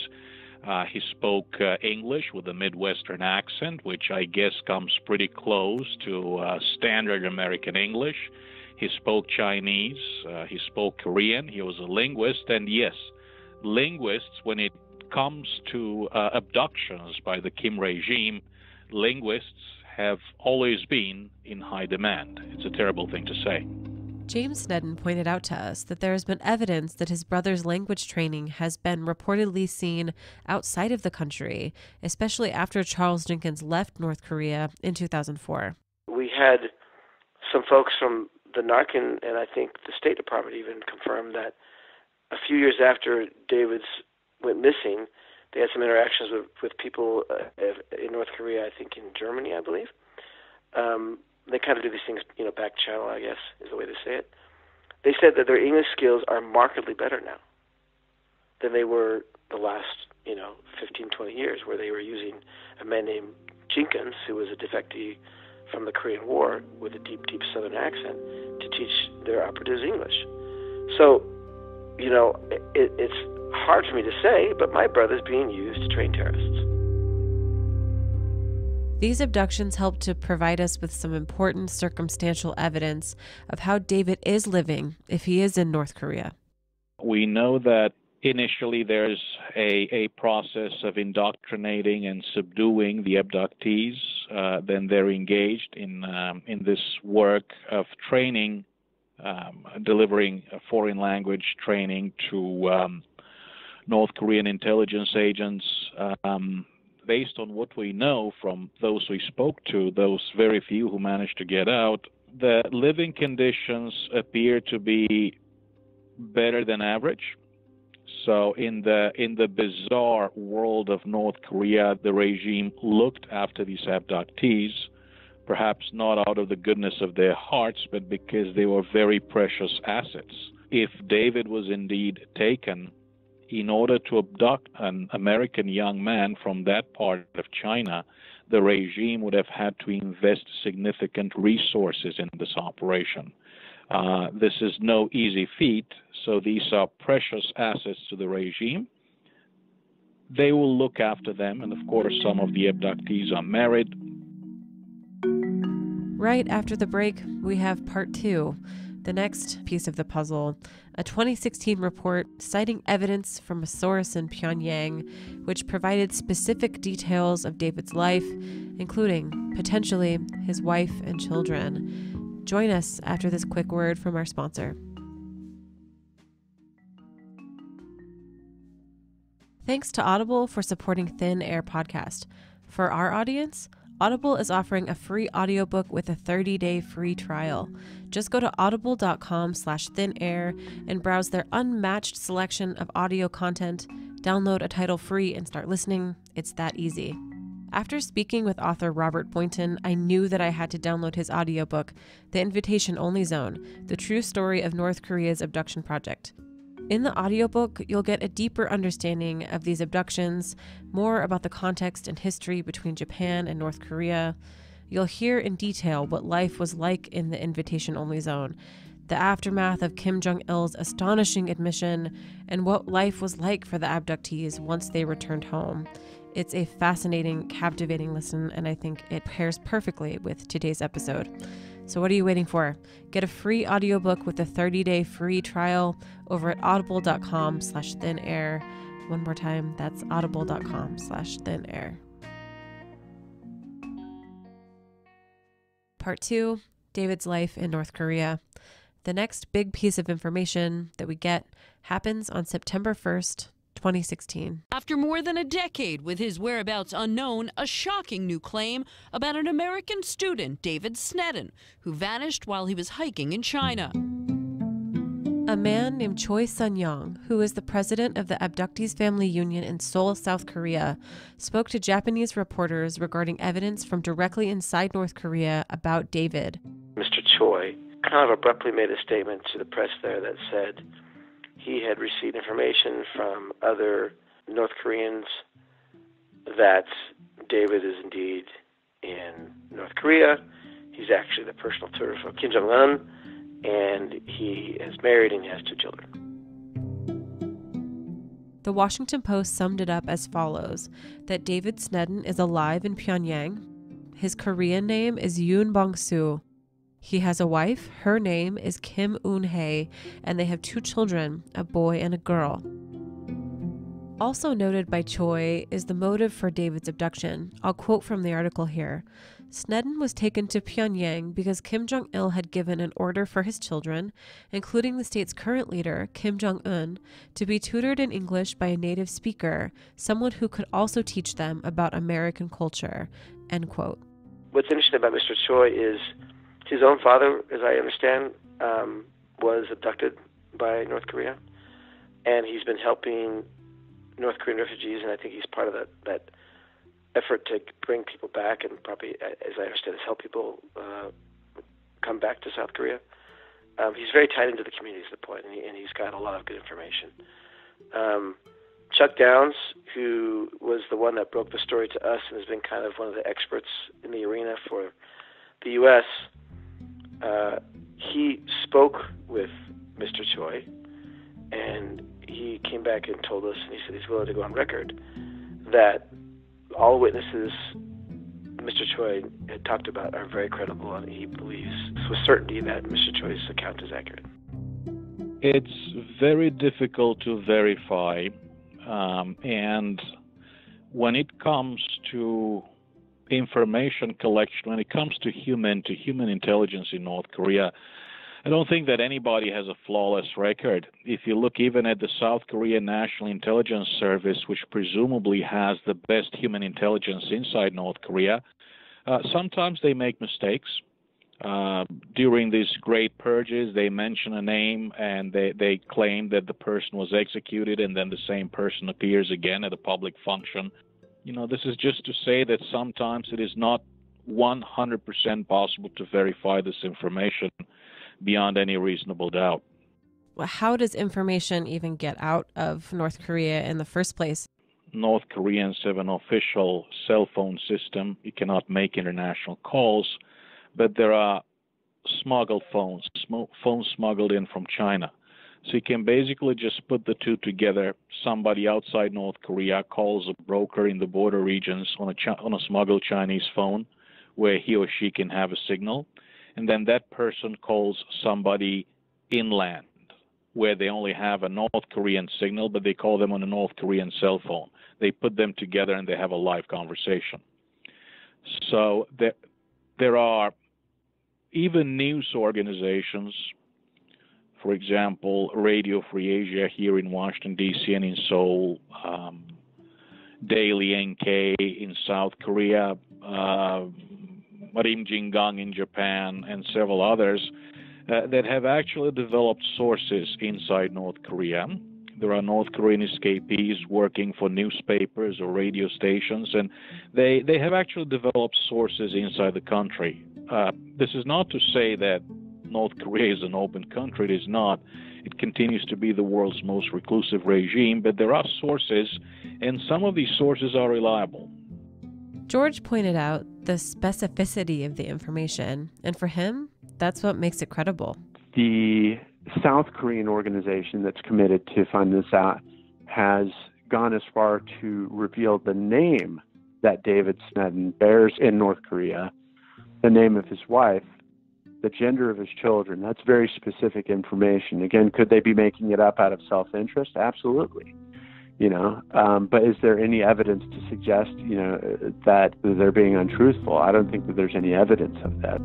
[SPEAKER 5] He spoke English with a Midwestern accent, which I guess comes pretty close to standard American English. He spoke Chinese. He spoke Korean. He was a linguist. And yes, linguists, when it comes to abductions by the Kim regime, linguists have always been in high demand. It's a terrible thing to say.
[SPEAKER 1] James Sneddon pointed out to us that there has been evidence that his brother's language training has been reportedly seen outside of the country, especially after Charles Jenkins left North Korea in 2004.
[SPEAKER 2] We had some folks from the NARC and I think the State Department even confirmed that a few years after David's went missing, they had some interactions with people in North Korea, I think in Germany, I believe. They kind of do these things, back channel, I guess, is the way to say it. They said that their English skills are markedly better now than they were the last, 15, 20 years, where they were using a man named Jenkins, who was a defectee from the Korean War with a deep, deep Southern accent, to teach their operatives English. So, it's hard for me to say, but my brother's being used to train terrorists.
[SPEAKER 1] These abductions help to provide us with some important circumstantial evidence of how David is living if he is in North Korea.
[SPEAKER 5] We know that initially there's a process of indoctrinating and subduing the abductees. Then they're engaged in this work of training, delivering foreign language training to North Korean intelligence agents. Based on what we know from those we spoke to, those very few who managed to get out, the living conditions appear to be better than average. So in the bizarre world of North Korea, the regime looked after these abductees, perhaps not out of the goodness of their hearts, but because they were very precious assets. If David was indeed taken, in order to abduct an American young man from that part of China, the regime would have had to invest significant resources in this operation. This is no easy feat, so these are precious assets to the regime. They will look after them, and of course some of the abductees are married.
[SPEAKER 1] Right after the break, we have part 2. The next piece of the puzzle, a 2016 report citing evidence from a source in Pyongyang, which provided specific details of David's life, including, potentially, his wife and children. Join us after this quick word from our sponsor. Thanks to Audible for supporting Thin Air Podcast. For our audience, Audible is offering a free audiobook with a 30-day free trial. Just go to audible.com/thinair and browse their unmatched selection of audio content, download a title free, and start listening. It's that easy. After speaking with author Robert Boynton, I knew that I had to download his audiobook, The Invitation Only Zone, the true story of North Korea's abduction project. In the audiobook, you'll get a deeper understanding of these abductions, more about the context and history between Japan and North Korea. You'll hear in detail what life was like in the invitation-only zone, the aftermath of Kim Jong-il's astonishing admission, and what life was like for the abductees once they returned home. It's a fascinating, captivating listen, and I think it pairs perfectly with today's episode. So what are you waiting for? Get a free audiobook with a 30-day free trial over at audible.com/thinair. One more time, that's audible.com/thinair. Part 2, David's life in North Korea. The next big piece of information that we get happens on September 1st, 2016.
[SPEAKER 8] After more than a decade with his whereabouts unknown, a shocking new claim about an American student, David Sneddon, who vanished while he was hiking in China.
[SPEAKER 1] A man named Choi Sun-young, who is the president of the Abductees Family Union in Seoul, South Korea, spoke to Japanese reporters regarding evidence from directly inside North Korea about David.
[SPEAKER 2] Mr. Choi kind of abruptly made a statement to the press there that said he had received information from other North Koreans that David is indeed in North Korea. He's actually the personal tutor for Kim Jong-un, and he is married and he has 2 children.
[SPEAKER 1] The Washington Post summed it up as follows, that David Sneddon is alive in Pyongyang. His Korean name is Yoon Bong-soo. He has a wife, her name is Kim Eun-hae, and they have 2 children, a boy and a girl. Also noted by Choi is the motive for David's abduction. I'll quote from the article here. Sneddon was taken to Pyongyang because Kim Jong-il had given an order for his children, including the state's current leader, Kim Jong-un, to be tutored in English by a native speaker, someone who could also teach them about American culture, end quote.
[SPEAKER 2] What's interesting about Mr. Choi is his own father, as I understand, was abducted by North Korea, and he's been helping North Korean refugees, and I think he's part of that effort to bring people back and probably, as I understand, help people come back to South Korea. He's very tied into the community, is the point, and he's got a lot of good information. Chuck Downs, who was the one that broke the story to us and has been kind of one of the experts in the arena for the U.S., he spoke with Mr. Choi, and he came back and told us, and he said he's willing to go on record, that all witnesses Mr. Choi had talked about are very credible, and he believes with certainty that Mr. Choi's account is accurate.
[SPEAKER 5] It's very difficult to verify, and when it comes to information collection, when it comes to human intelligence in North Korea, I don't think that anybody has a flawless record. If you look even at the South Korean National Intelligence Service, which presumably has the best human intelligence inside North Korea, sometimes they make mistakes. During these great purges, they mention a name and they claim that the person was executed, and then the same person appears again at a public function. You know, this is just to say that sometimes it is not 100% possible to verify this information beyond any reasonable doubt.
[SPEAKER 1] Well, how does information even get out of North Korea in the first place?
[SPEAKER 5] North Koreans have an official cell phone system. You cannot make international calls, but there are smuggled phones smuggled in from China. So you can basically just put the two together. Somebody outside North Korea calls a broker in the border regions on a smuggled Chinese phone where he or she can have a signal. And then that person calls somebody inland where they only have a North Korean signal, but they call them on a North Korean cell phone. They put them together and they have a live conversation. So there are even news organizations, for example, Radio Free Asia here in Washington, D.C. and in Seoul, Daily NK in South Korea, Rim Jingang in Japan, and several others that have actually developed sources inside North Korea. There are North Korean escapees working for newspapers or radio stations, and they have actually developed sources inside the country. This is not to say that North Korea is an open country. It is not. It continues to be the world's most reclusive regime, but there are sources, and some of these sources are reliable.
[SPEAKER 1] George pointed out the specificity of the information, and for him, that's what makes it credible.
[SPEAKER 3] The South Korean organization that's committed to find this out has gone as far to reveal the name that David Sneddon bears in North Korea, the name of his wife, the gender of his children. That's very specific information. Again, could they be making it up out of self-interest? Absolutely. But is there any evidence to suggest, that they're being untruthful? I don't think that there's any evidence of that.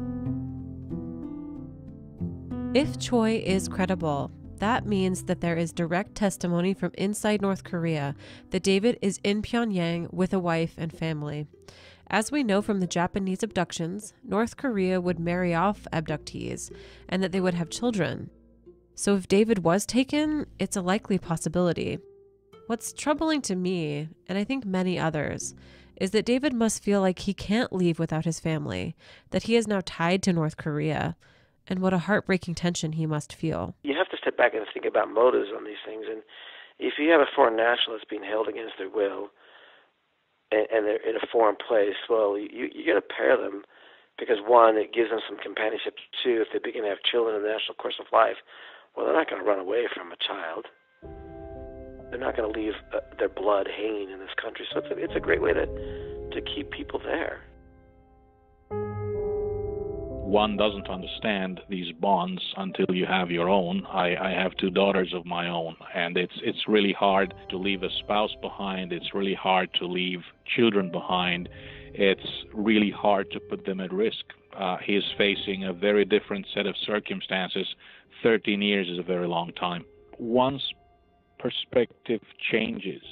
[SPEAKER 1] If Choi is credible, that means that there is direct testimony from inside North Korea that David is in Pyongyang with a wife and family. As we know from the Japanese abductions, North Korea would marry off abductees and that they would have children. So if David was taken, it's a likely possibility. What's troubling to me, and I think many others, is that David must feel like he can't leave without his family, that he is now tied to North Korea, and what a heartbreaking tension he must feel.
[SPEAKER 2] You have to step back and think about motives on these things. And if you have a foreign national that's being held against their will, and they're in a foreign place, well, you got to pair them because, one, it gives them some companionship. Two, if they begin to have children in the natural course of life, well, they're not going to run away from a child. They're not going to leave their blood hanging in this country. So it's a great way to keep people there.
[SPEAKER 5] One doesn't understand these bonds until you have your own. I have two daughters of my own, and it's really hard to leave a spouse behind. It's really hard to leave children behind. It's really hard to put them at risk. He is facing a very different set of circumstances. 13 years is a very long time. Once perspective changes,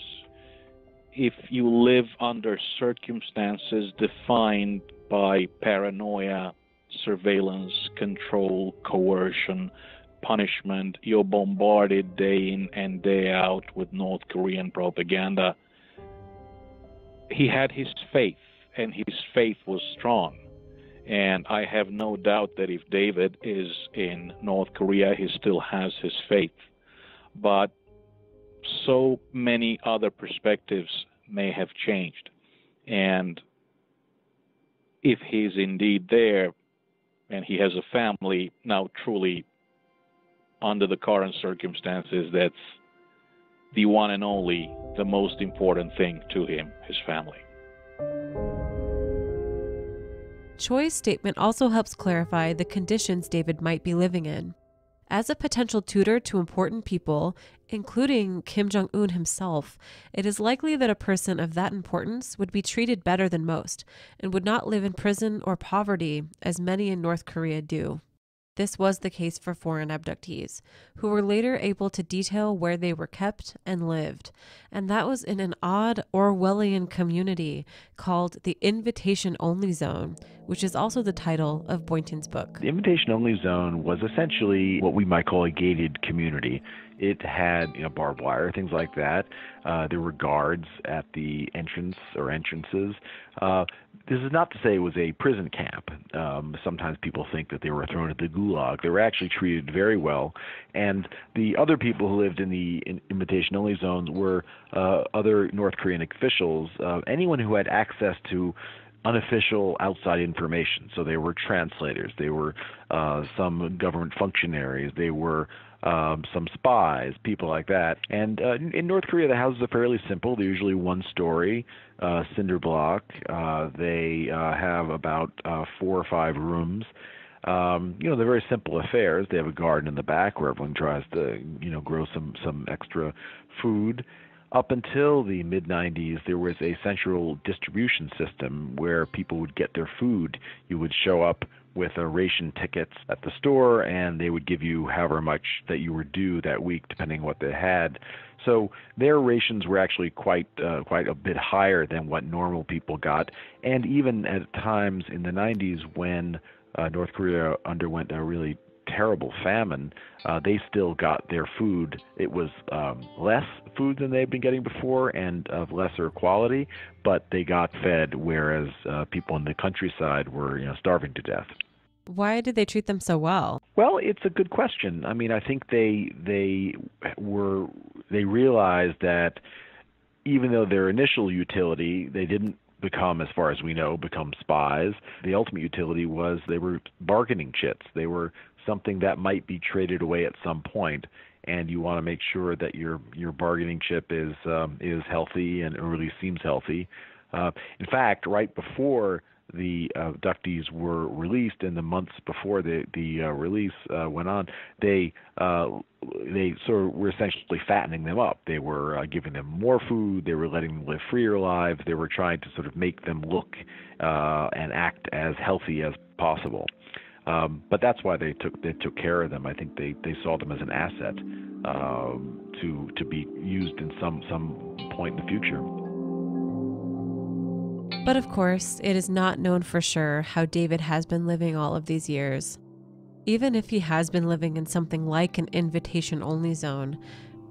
[SPEAKER 5] if you live under circumstances defined by paranoia, surveillance, control, coercion, punishment, you're bombarded day in and day out with North Korean propaganda. He had his faith, and his faith was strong. And I have no doubt that if David is in North Korea, he still has his faith. But so many other perspectives may have changed. And if he's indeed there and he has a family, now truly under the current circumstances, that's the one and only, the most important thing to him, his family.
[SPEAKER 1] Choi's statement also helps clarify the conditions David might be living in. As a potential tutor to important people, including Kim Jong-un himself, it is likely that a person of that importance would be treated better than most and would not live in prison or poverty as many in North Korea do. This was the case for foreign abductees, who were later able to detail where they were kept and lived, and that was in an odd Orwellian community called the Invitation-Only Zone, which is also the title of Boynton's book.
[SPEAKER 7] The Invitation-Only Zone was essentially what we might call a gated community. It had barbed wire, things like that. There were guards at the entrance or entrances. This is not to say it was a prison camp. Sometimes people think that they were thrown at the gulag. They were actually treated very well. And the other people who lived in the invitation-only zones were other North Korean officials, anyone who had access to unofficial outside information. So they were translators. They were some government functionaries. They were some spies, people like that. And in North Korea, the houses are fairly simple. They're usually one story, cinder block. They have about 4 or 5 rooms. They're very simple affairs. They have a garden in the back where everyone tries to, grow some extra food. Up until the mid-90s, there was a central distribution system where people would get their food. You would show up with a ration tickets at the store, and they would give you however much that you were due that week, depending on what they had. So their rations were actually quite a bit higher than what normal people got. And even at times in the 90s when North Korea underwent a really terrible famine, they still got their food. It was less food than they'd been getting before and of lesser quality, but they got fed, whereas people in the countryside were starving to death.
[SPEAKER 1] Why did they treat them so well?
[SPEAKER 7] Well, it's a good question. I mean, I think they realized that even though their initial utility, they didn't become, as far as we know, become spies. The ultimate utility was they were bargaining chits. They were something that might be traded away at some point, and you want to make sure that your bargaining chip is healthy and or at least seems healthy. In fact, right before the abductees were released, in the months before the release went on, they sort of were essentially fattening them up. They were giving them more food. They were letting them live freer lives. They were trying to sort of make them look and act as healthy as possible. But that's why they took care of them. I think they saw them as an asset to be used in some point in the future.
[SPEAKER 1] But of course, it is not known for sure how David has been living all of these years. Even if he has been living in something like an invitation-only zone,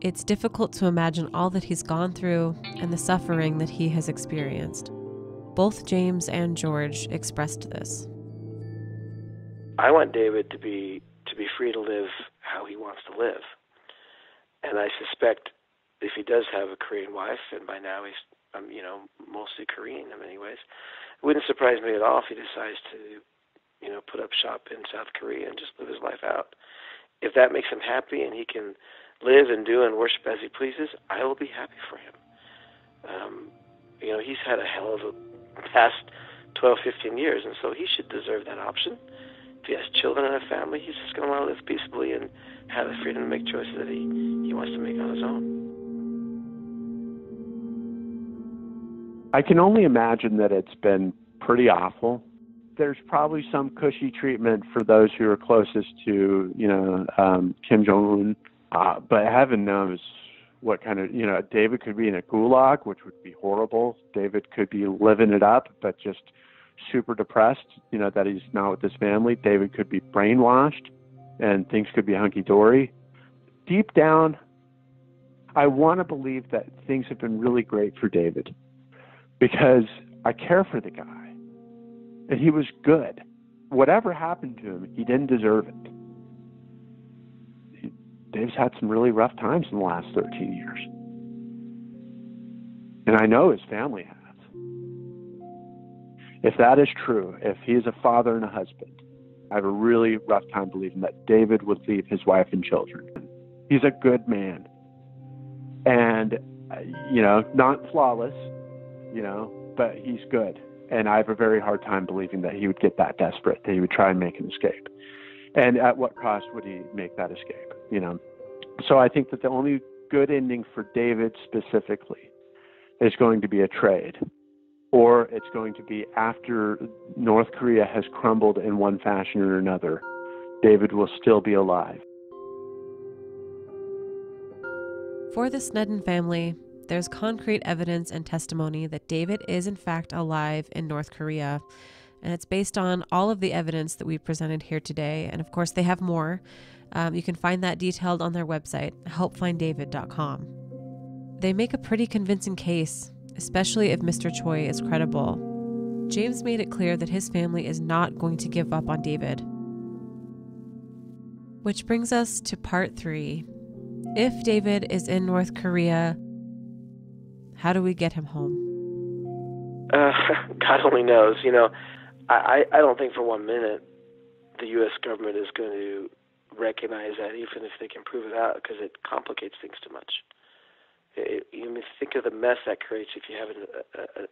[SPEAKER 1] it's difficult to imagine all that he's gone through and the suffering that he has experienced. Both James and George expressed this.
[SPEAKER 2] I want David to be free to live how he wants to live. And I suspect if he does have a Korean wife, and by now he's mostly Korean in many ways, it wouldn't surprise me at all if he decides to, put up shop in South Korea and just live his life out. If that makes him happy and he can live and do and worship as he pleases, I will be happy for him. He's had a hell of a past 12, 15 years, and so he should deserve that option. If he has children and a family, he's just going to want to live peaceably and have the freedom to make choices that he wants to make on his own.
[SPEAKER 3] I can only imagine that it's been pretty awful. There's probably some cushy treatment for those who are closest to, Kim Jong-un. But heaven knows what kind of, David could be in a gulag, which would be horrible. David could be living it up, but just super depressed, that he's not with his family. David could be brainwashed and things could be hunky-dory. Deep down, I want to believe that things have been really great for David because I care for the guy and he was good. Whatever happened to him, he didn't deserve it. Dave's had some really rough times in the last 13 years. And I know his family has. If that is true, if he is a father and a husband, I have a really rough time believing that David would leave his wife and children. He's a good man. And, not flawless, but he's good. And I have a very hard time believing that he would get that desperate, that he would try and make an escape. And at what cost would he make that escape, So I think that the only good ending for David specifically is going to be a trade. Or it's going to be after North Korea has crumbled in one fashion or another, David will still be alive.
[SPEAKER 1] For the Sneddon family, there's concrete evidence and testimony that David is in fact alive in North Korea, and it's based on all of the evidence that we've presented here today. And of course, they have more. You can find that detailed on their website, helpfinddavid.com. They make a pretty convincing case, especially if Mr. Choi is credible. James made it clear that his family is not going to give up on David. Which brings us to part 3. If David is in North Korea, how do we get him home?
[SPEAKER 2] God only knows. I don't think for 1 minute the U.S. government is going to recognize that, even if they can prove it out, because it complicates things too much. Think of the mess that creates if you have an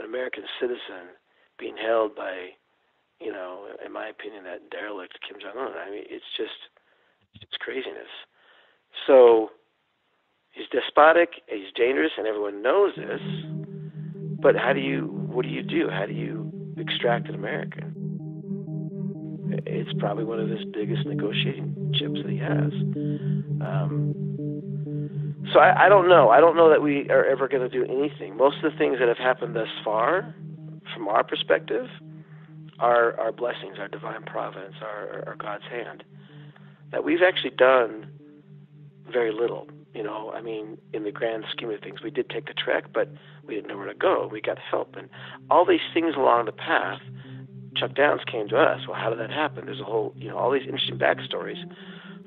[SPEAKER 2] American citizen being held by, in my opinion, that derelict Kim Jong-un. I mean, it's craziness. So, He's despotic, he's dangerous, and everyone knows this. But what do you do? How do you extract an American? It's probably one of his biggest negotiating chips that he has. So I don't know. I don't know that we are ever going to do anything. Most of the things that have happened thus far, from our perspective, are our blessings, our divine providence, our God's hand. That we've actually done very little. I mean, in the grand scheme of things, we did take the trek, but we didn't know where to go. We got help. And all these things along the path, Chuck Downs came to us. Well, how did that happen? There's a whole, all these interesting backstories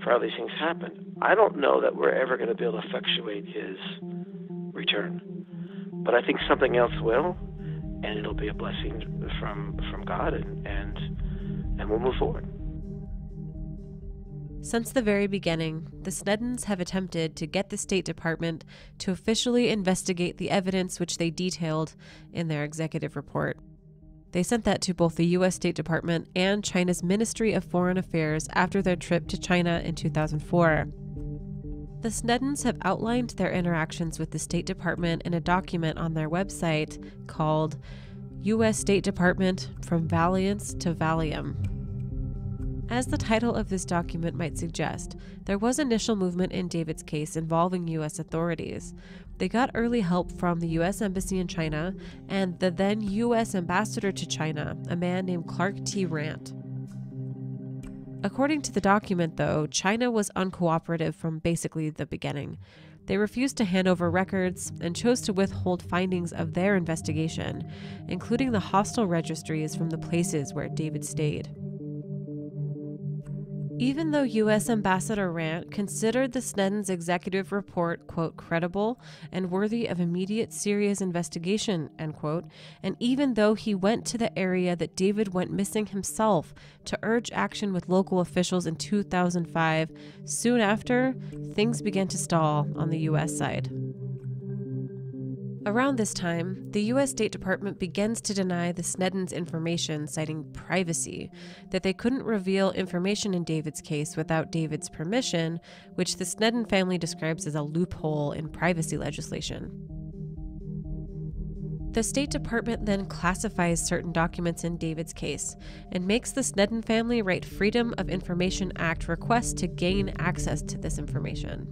[SPEAKER 2] for how these things happen. I don't know that we're ever going to be able to effectuate his return. But I think something else will, and it'll be a blessing from God, and we'll move forward.
[SPEAKER 1] Since the very beginning, the Sneddons have attempted to get the State Department to officially investigate the evidence which they detailed in their executive report. They sent that to both the U.S. State Department and China's Ministry of Foreign Affairs after their trip to China in 2004. The Sneddons have outlined their interactions with the State Department in a document on their website called U.S. State Department From Valiance to Valium. As the title of this document might suggest, there was initial movement in David's case involving U.S. authorities. They got early help from the U.S. Embassy in China and the then U.S. Ambassador to China, a man named Clark T. Rant. According to the document, though, China was uncooperative from basically the beginning. They refused to hand over records and chose to withhold findings of their investigation, including the hostel registries from the places where David stayed. Even though U.S. Ambassador Rant considered the Sneddons' executive report, quote, credible and worthy of immediate serious investigation, end quote, and even though he went to the area that David went missing himself to urge action with local officials in 2005, soon after, things began to stall on the U.S. side. Around this time, the U.S. State Department begins to deny the Sneddons information, citing privacy, that they couldn't reveal information in David's case without David's permission, which the Sneddon family describes as a loophole in privacy legislation. The State Department then classifies certain documents in David's case and makes the Sneddon family write Freedom of Information Act requests to gain access to this information.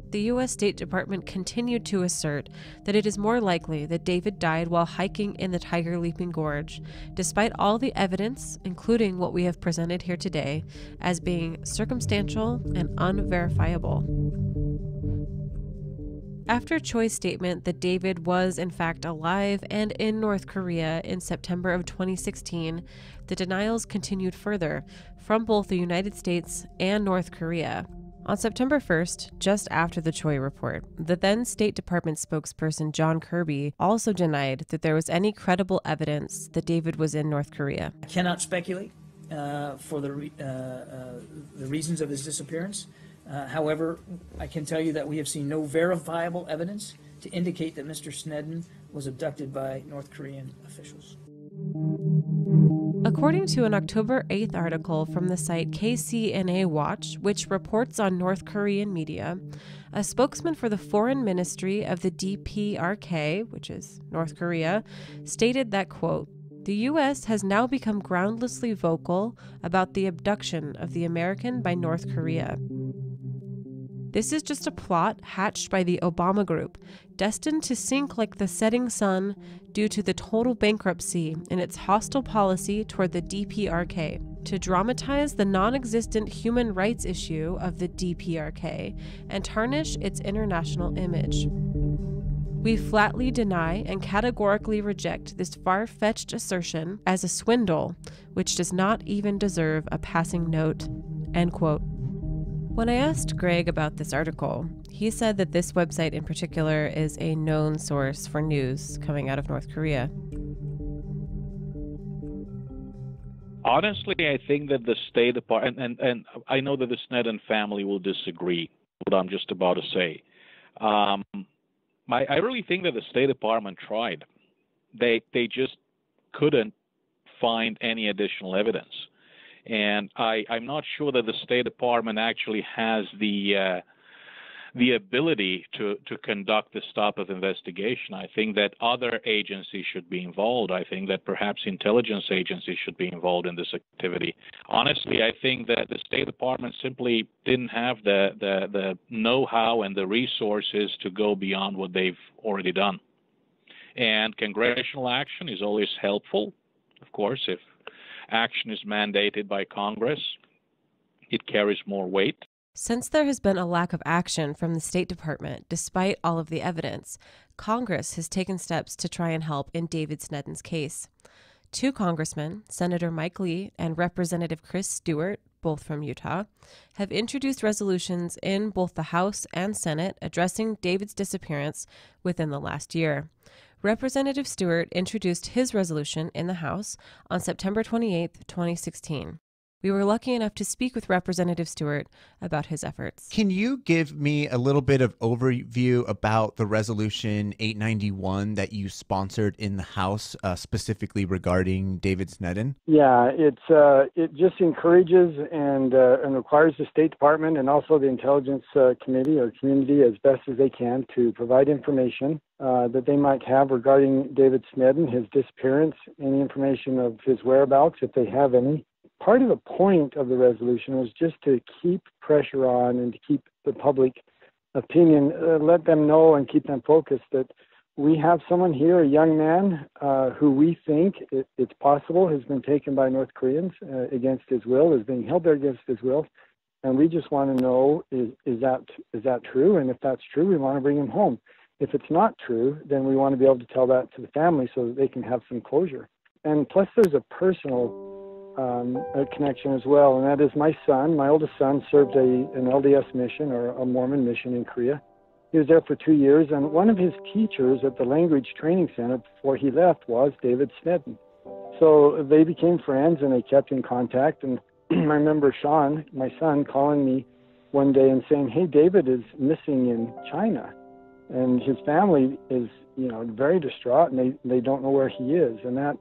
[SPEAKER 1] The U.S. State Department continued to assert that it is more likely that David died while hiking in the Tiger Leaping Gorge, despite all the evidence, including what we have presented here today, as being circumstantial and unverifiable. After Choi's statement that David was in fact alive and in North Korea in September of 2016, the denials continued further from both the United States and North Korea. On September 1st, just after the Choi report, the then State Department spokesperson John Kirby also denied that there was any credible evidence that David was in North Korea.
[SPEAKER 9] I cannot speculate for the reasons of his disappearance. However, I can tell you that we have seen no verifiable evidence to indicate that Mr. Sneddon was abducted by North Korean officials.
[SPEAKER 1] According to an October 8th article from the site KCNA Watch, which reports on North Korean media, a spokesman for the Foreign Ministry of the DPRK, which is North Korea, stated that, quote, the U.S. has now become groundlessly vocal about the abduction of the American by North Korea. This is just a plot hatched by the Obama group, destined to sink like the setting sun due to the total bankruptcy in its hostile policy toward the DPRK, to dramatize the non-existent human rights issue of the DPRK and tarnish its international image. We flatly deny and categorically reject this far-fetched assertion as a swindle, which does not even deserve a passing note, end quote. When I asked Greg about this article, he said that this website in particular is a known source for news coming out of North Korea.
[SPEAKER 5] Honestly, I think that the State Department, and I know that the Sneddon family will disagree with what I'm just about to say. I really think that the State Department tried. They just couldn't find any additional evidence. And I'm not sure that the State Department actually has the the ability to conduct this type of investigation. I think that other agencies should be involved. I think that perhaps intelligence agencies should be involved in this activity. Honestly, I think that the State Department simply didn't have the know-how and the resources to go beyond what they've already done. And congressional action is always helpful. Of course, if action is mandated by Congress, it carries more weight.
[SPEAKER 1] Since there has been a lack of action from the State Department, despite all of the evidence, Congress has taken steps to try and help in David Sneddon's case. Two congressmen, Senator Mike Lee and Representative Chris Stewart, both from Utah, have introduced resolutions in both the House and Senate addressing David's disappearance within the last year. Representative Stewart introduced his resolution in the House on September 28, 2016. We were lucky enough to speak with Representative Stewart about his efforts.
[SPEAKER 10] Can you give me a little bit of overview about the Resolution 891 that you sponsored in the House, specifically regarding David Sneddon?
[SPEAKER 11] Yeah, it just encourages and requires the State Department and also the Intelligence Committee or community as best as they can to provide information that they might have regarding David Sneddon, his disappearance, any information of his whereabouts, if they have any. Part of the point of the resolution was just to keep pressure on and to keep the public opinion, let them know and keep them focused that we have someone here, a young man, who we think it's possible has been taken by North Koreans against his will, is being held there against his will. And we just want to know, is that true? And if that's true, we want to bring him home. If it's not true, then we want to be able to tell that to the family so that they can have some closure. And plus there's a personal a connection as well, and that is my son. My oldest son served an LDS mission or a Mormon mission in Korea. He was there for 2 years, and one of his teachers at the language training center before he left was David Sneddon. So they became friends and they kept in contact. And I remember Sean, my son, calling me one day and saying, "Hey, David is missing in China," and his family is, very distraught, and they don't know where he is. And that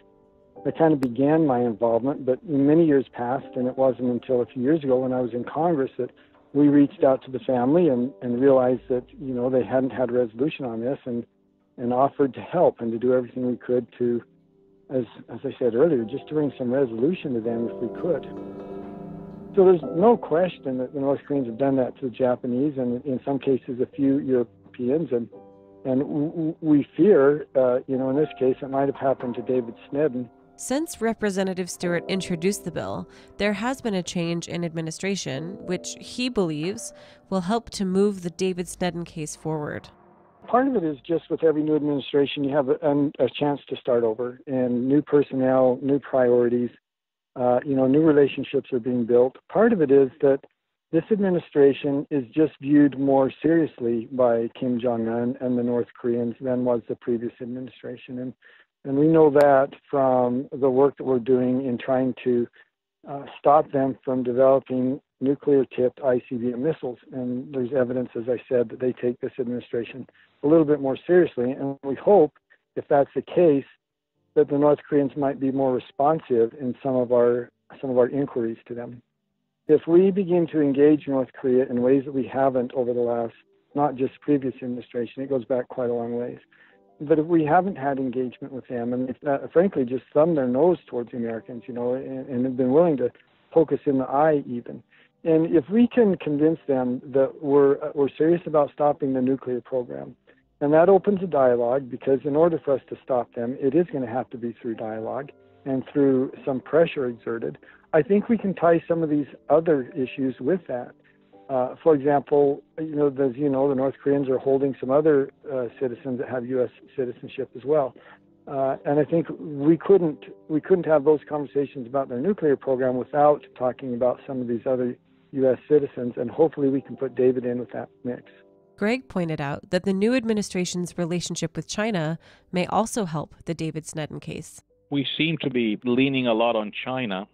[SPEAKER 11] kind of began my involvement, but many years passed, and it wasn't until a few years ago when I was in Congress that we reached out to the family and realized that, they hadn't had a resolution on this and offered to help and to do everything we could to, as I said earlier, just to bring some resolution to them if we could. So there's no question that the North Koreans have done that to the Japanese and in some cases a few Europeans, and we fear, in this case, it might have happened to David Sneddon.
[SPEAKER 1] Since Representative Stewart introduced the bill, there has been a change in administration, which he believes will help to move the David Sneddon case forward.
[SPEAKER 11] Part of it is just with every new administration, you have a chance to start over, and new personnel, new priorities, new relationships are being built. Part of it is that this administration is just viewed more seriously by Kim Jong-un and the North Koreans than was the previous administration. And we know that from the work that we're doing in trying to stop them from developing nuclear-tipped ICBM missiles. And there's evidence, as I said, that they take this administration a little bit more seriously. And we hope, if that's the case, that the North Koreans might be more responsive in some of our inquiries to them. If we begin to engage North Korea in ways that we haven't over the last, not just previous administration, it goes back quite a long ways. But if we haven't had engagement with them, and frankly just thumbed their nose towards the Americans, and have been willing to poke us in the eye even. And if we can convince them that we're serious about stopping the nuclear program, and that opens a dialogue, because in order for us to stop them, it is going to have to be through dialogue and through some pressure exerted. I think we can tie some of these other issues with that. For example, as the North Koreans are holding some other citizens that have U.S. citizenship as well, and I think we couldn't have those conversations about their nuclear program without talking about some of these other U.S. citizens, and hopefully we can put David in with that mix.
[SPEAKER 1] Greg pointed out that the new administration's relationship with China may also help the David Sneddon case.
[SPEAKER 5] We seem to be leaning a lot on China.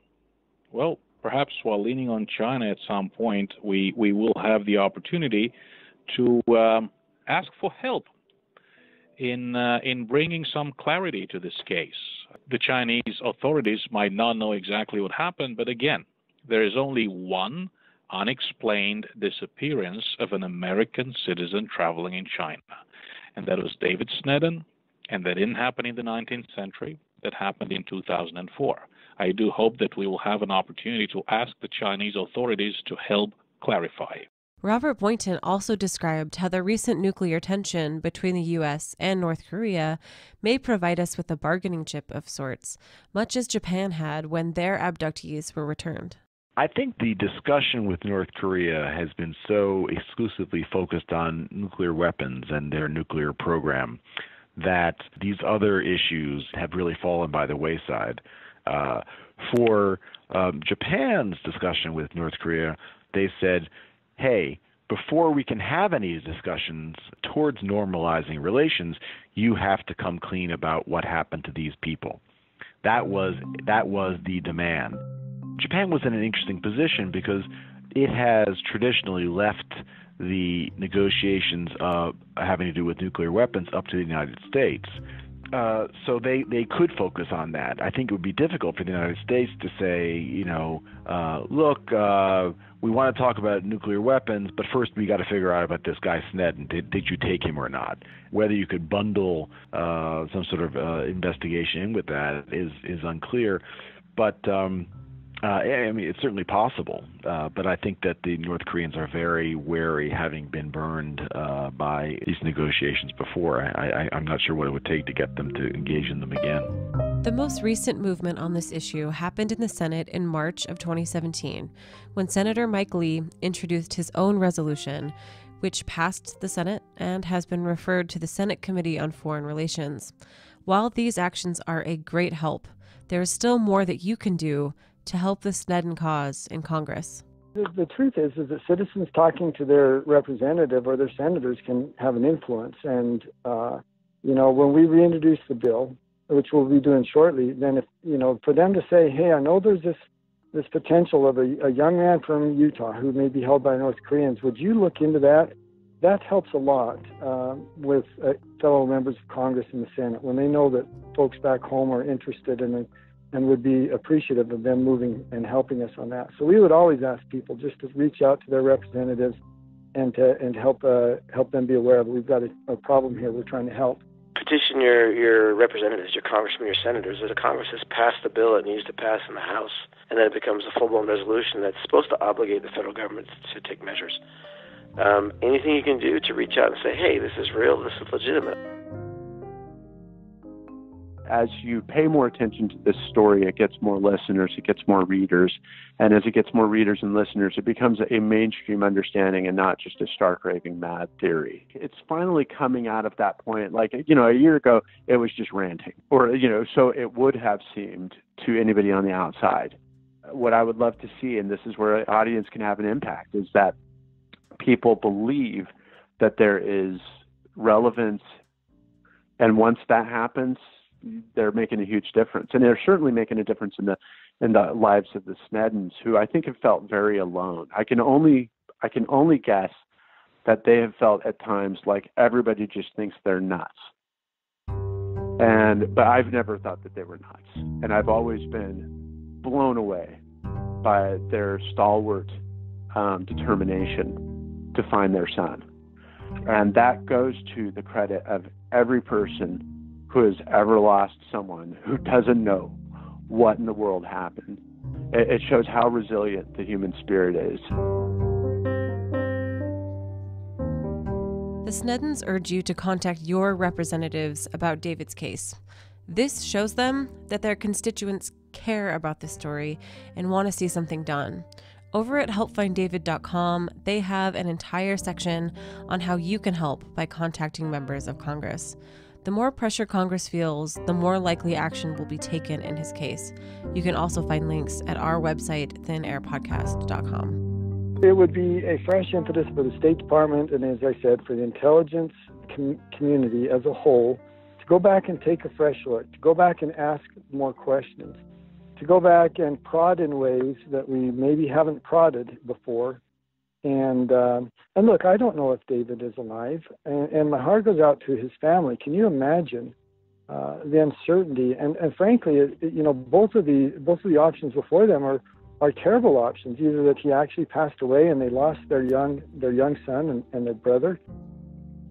[SPEAKER 5] Well, perhaps while leaning on China at some point, we will have the opportunity to ask for help in bringing some clarity to this case. The Chinese authorities might not know exactly what happened, but again, there is only one unexplained disappearance of an American citizen traveling in China. And that was David Sneddon, and that didn't happen in the 19th century. That happened in 2004. I do hope that we will have an opportunity to ask the Chinese authorities to help clarify.
[SPEAKER 1] Robert Boynton also described how the recent nuclear tension between the U.S. and North Korea may provide us with a bargaining chip of sorts, much as Japan had when their abductees were returned.
[SPEAKER 7] I think the discussion with North Korea has been so exclusively focused on nuclear weapons and their nuclear program that these other issues have really fallen by the wayside. For Japan's discussion with North Korea, they said, hey, before we can have any discussions towards normalizing relations, you have to come clean about what happened to these people. That was the demand. Japan was in an interesting position because it has traditionally left the negotiations having to do with nuclear weapons up to the United States. So they could focus on that. I think it would be difficult for the United States to say, look, we want to talk about nuclear weapons, but first we got to figure out about this guy Sneddon. Did you take him or not? Whether you could bundle some sort of investigation in with that is unclear. But I mean, it's certainly possible, but I think that the North Koreans are very wary, having been burned by these negotiations before. I'm not sure what it would take to get them to engage in them again.
[SPEAKER 1] The most recent movement on this issue happened in the Senate in March of 2017, when Senator Mike Lee introduced his own resolution, which passed the Senate and has been referred to the Senate Committee on Foreign Relations. While these actions are a great help, there is still more that you can do to help the Sneddon cause in Congress.
[SPEAKER 11] The truth is that citizens talking to their representative or their senators can have an influence. And, when we reintroduce the bill, which we'll be doing shortly, then for them to say, hey, I know there's this potential of a young man from Utah who may be held by North Koreans, would you look into that? That helps a lot with fellow members of Congress and the Senate when they know that folks back home are interested in it and would be appreciative of them moving and helping us on that. So we would always ask people just to reach out to their representatives and help them be aware of it. We've got a problem here. We're trying to help.
[SPEAKER 2] Petition your representatives, your congressmen, your senators. That the Congress has passed the bill it needs to pass in the House, and then it becomes a full-blown resolution that's supposed to obligate the federal government to take measures. Anything you can do to reach out and say, hey, this is real, this is legitimate.
[SPEAKER 3] As you pay more attention to this story, it gets more listeners, it gets more readers. And as it gets more readers and listeners, it becomes a mainstream understanding and not just a stark raving mad theory. It's finally coming out of that point. Like, a year ago, it was just ranting. Or, so it would have seemed to anybody on the outside. What I would love to see, and this is where an audience can have an impact, is that people believe that there is relevance. And once that happens, they're making a huge difference, and they're certainly making a difference in the lives of the Sneddons, who I think have felt very alone. I can only guess that they have felt at times like everybody just thinks they're nuts. But I've never thought that they were nuts, and I've always been blown away by their stalwart determination to find their son, and that goes to the credit of every person who has ever lost someone who doesn't know what in the world happened. It shows how resilient the human spirit is.
[SPEAKER 1] The Sneddons urge you to contact your representatives about David's case. This shows them that their constituents care about this story and want to see something done. Over at helpfinddavid.com, they have an entire section on how you can help by contacting members of Congress. The more pressure Congress feels, the more likely action will be taken in his case. You can also find links at our website, thinairpodcast.com.
[SPEAKER 11] It would be a fresh impetus for the State Department and, as I said, for the intelligence community as a whole to go back and take a fresh look, to go back and ask more questions, to go back and prod in ways that we maybe haven't prodded before. And look, I don't know if David is alive, and my heart goes out to his family. Can you imagine the uncertainty? And frankly, both of the options before them are are terrible options. Either that he actually passed away and they lost their young son and their brother,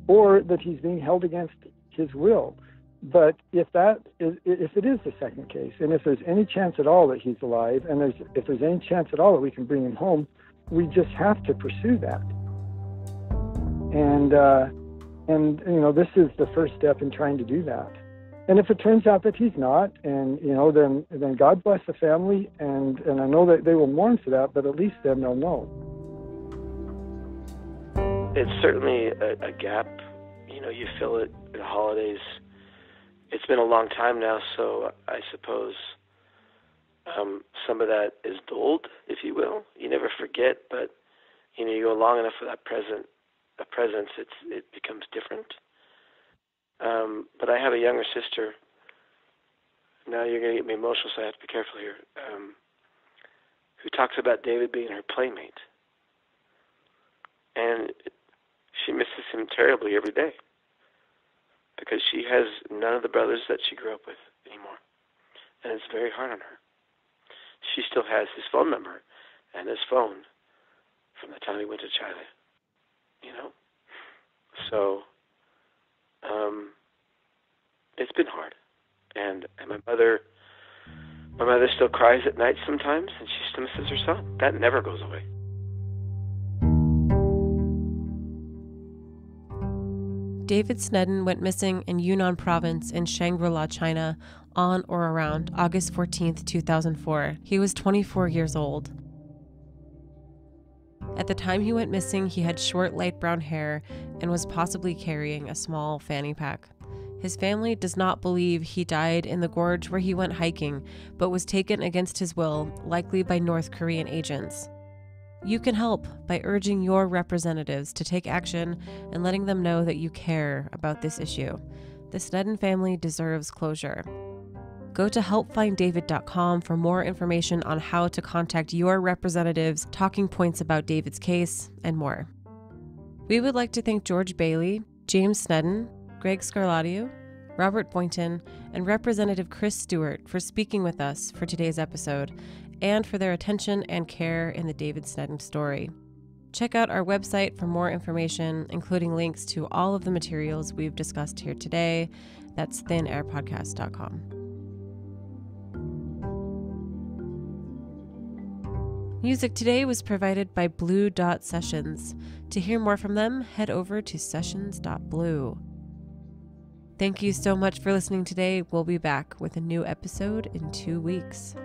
[SPEAKER 11] or that he's being held against his will. But if it is the second case, and if there's any chance at all that he's alive, and if there's any chance at all that we can bring him home, we just have to pursue that. And this is the first step in trying to do that. And if it turns out that he's not, and then God bless the family, and I know that they will mourn for that, but at least then they'll know.
[SPEAKER 2] It's certainly a gap. You feel it at the holidays. It's been a long time now, so I suppose some of that is dulled, if you will. You never forget, but you go long enough without presence, it becomes different. But I have a younger sister. Now you're going to get me emotional, so I have to be careful here. Who talks about David being her playmate, and she misses him terribly every day because she has none of the brothers that she grew up with anymore, and it's very hard on her. She still has his phone number and his phone from the time he went to China. So. It's been hard, and my mother still cries at night sometimes, and she still misses her son. That never goes away.
[SPEAKER 1] David Sneddon went missing in Yunnan Province in Shangri-La, China, on or around August 14th, 2004. He was 24 years old. At the time he went missing, he had short, light brown hair and was possibly carrying a small fanny pack. His family does not believe he died in the gorge where he went hiking, but was taken against his will, likely by North Korean agents. You can help by urging your representatives to take action and letting them know that you care about this issue. The Sneddon family deserves closure. Go to helpfinddavid.com for more information on how to contact your representatives, talking points about David's case, and more. We would like to thank George Bailey, James Sneddon, Greg Scarlatoiu, Robert Boynton, and Representative Chris Stewart for speaking with us for today's episode and for their attention and care in the David Sneddon story. Check out our website for more information, including links to all of the materials we've discussed here today. That's thinairpodcast.com. Music today was provided by Blue Dot Sessions. To hear more from them, head over to sessions.blue. Thank you so much for listening today. We'll be back with a new episode in 2 weeks.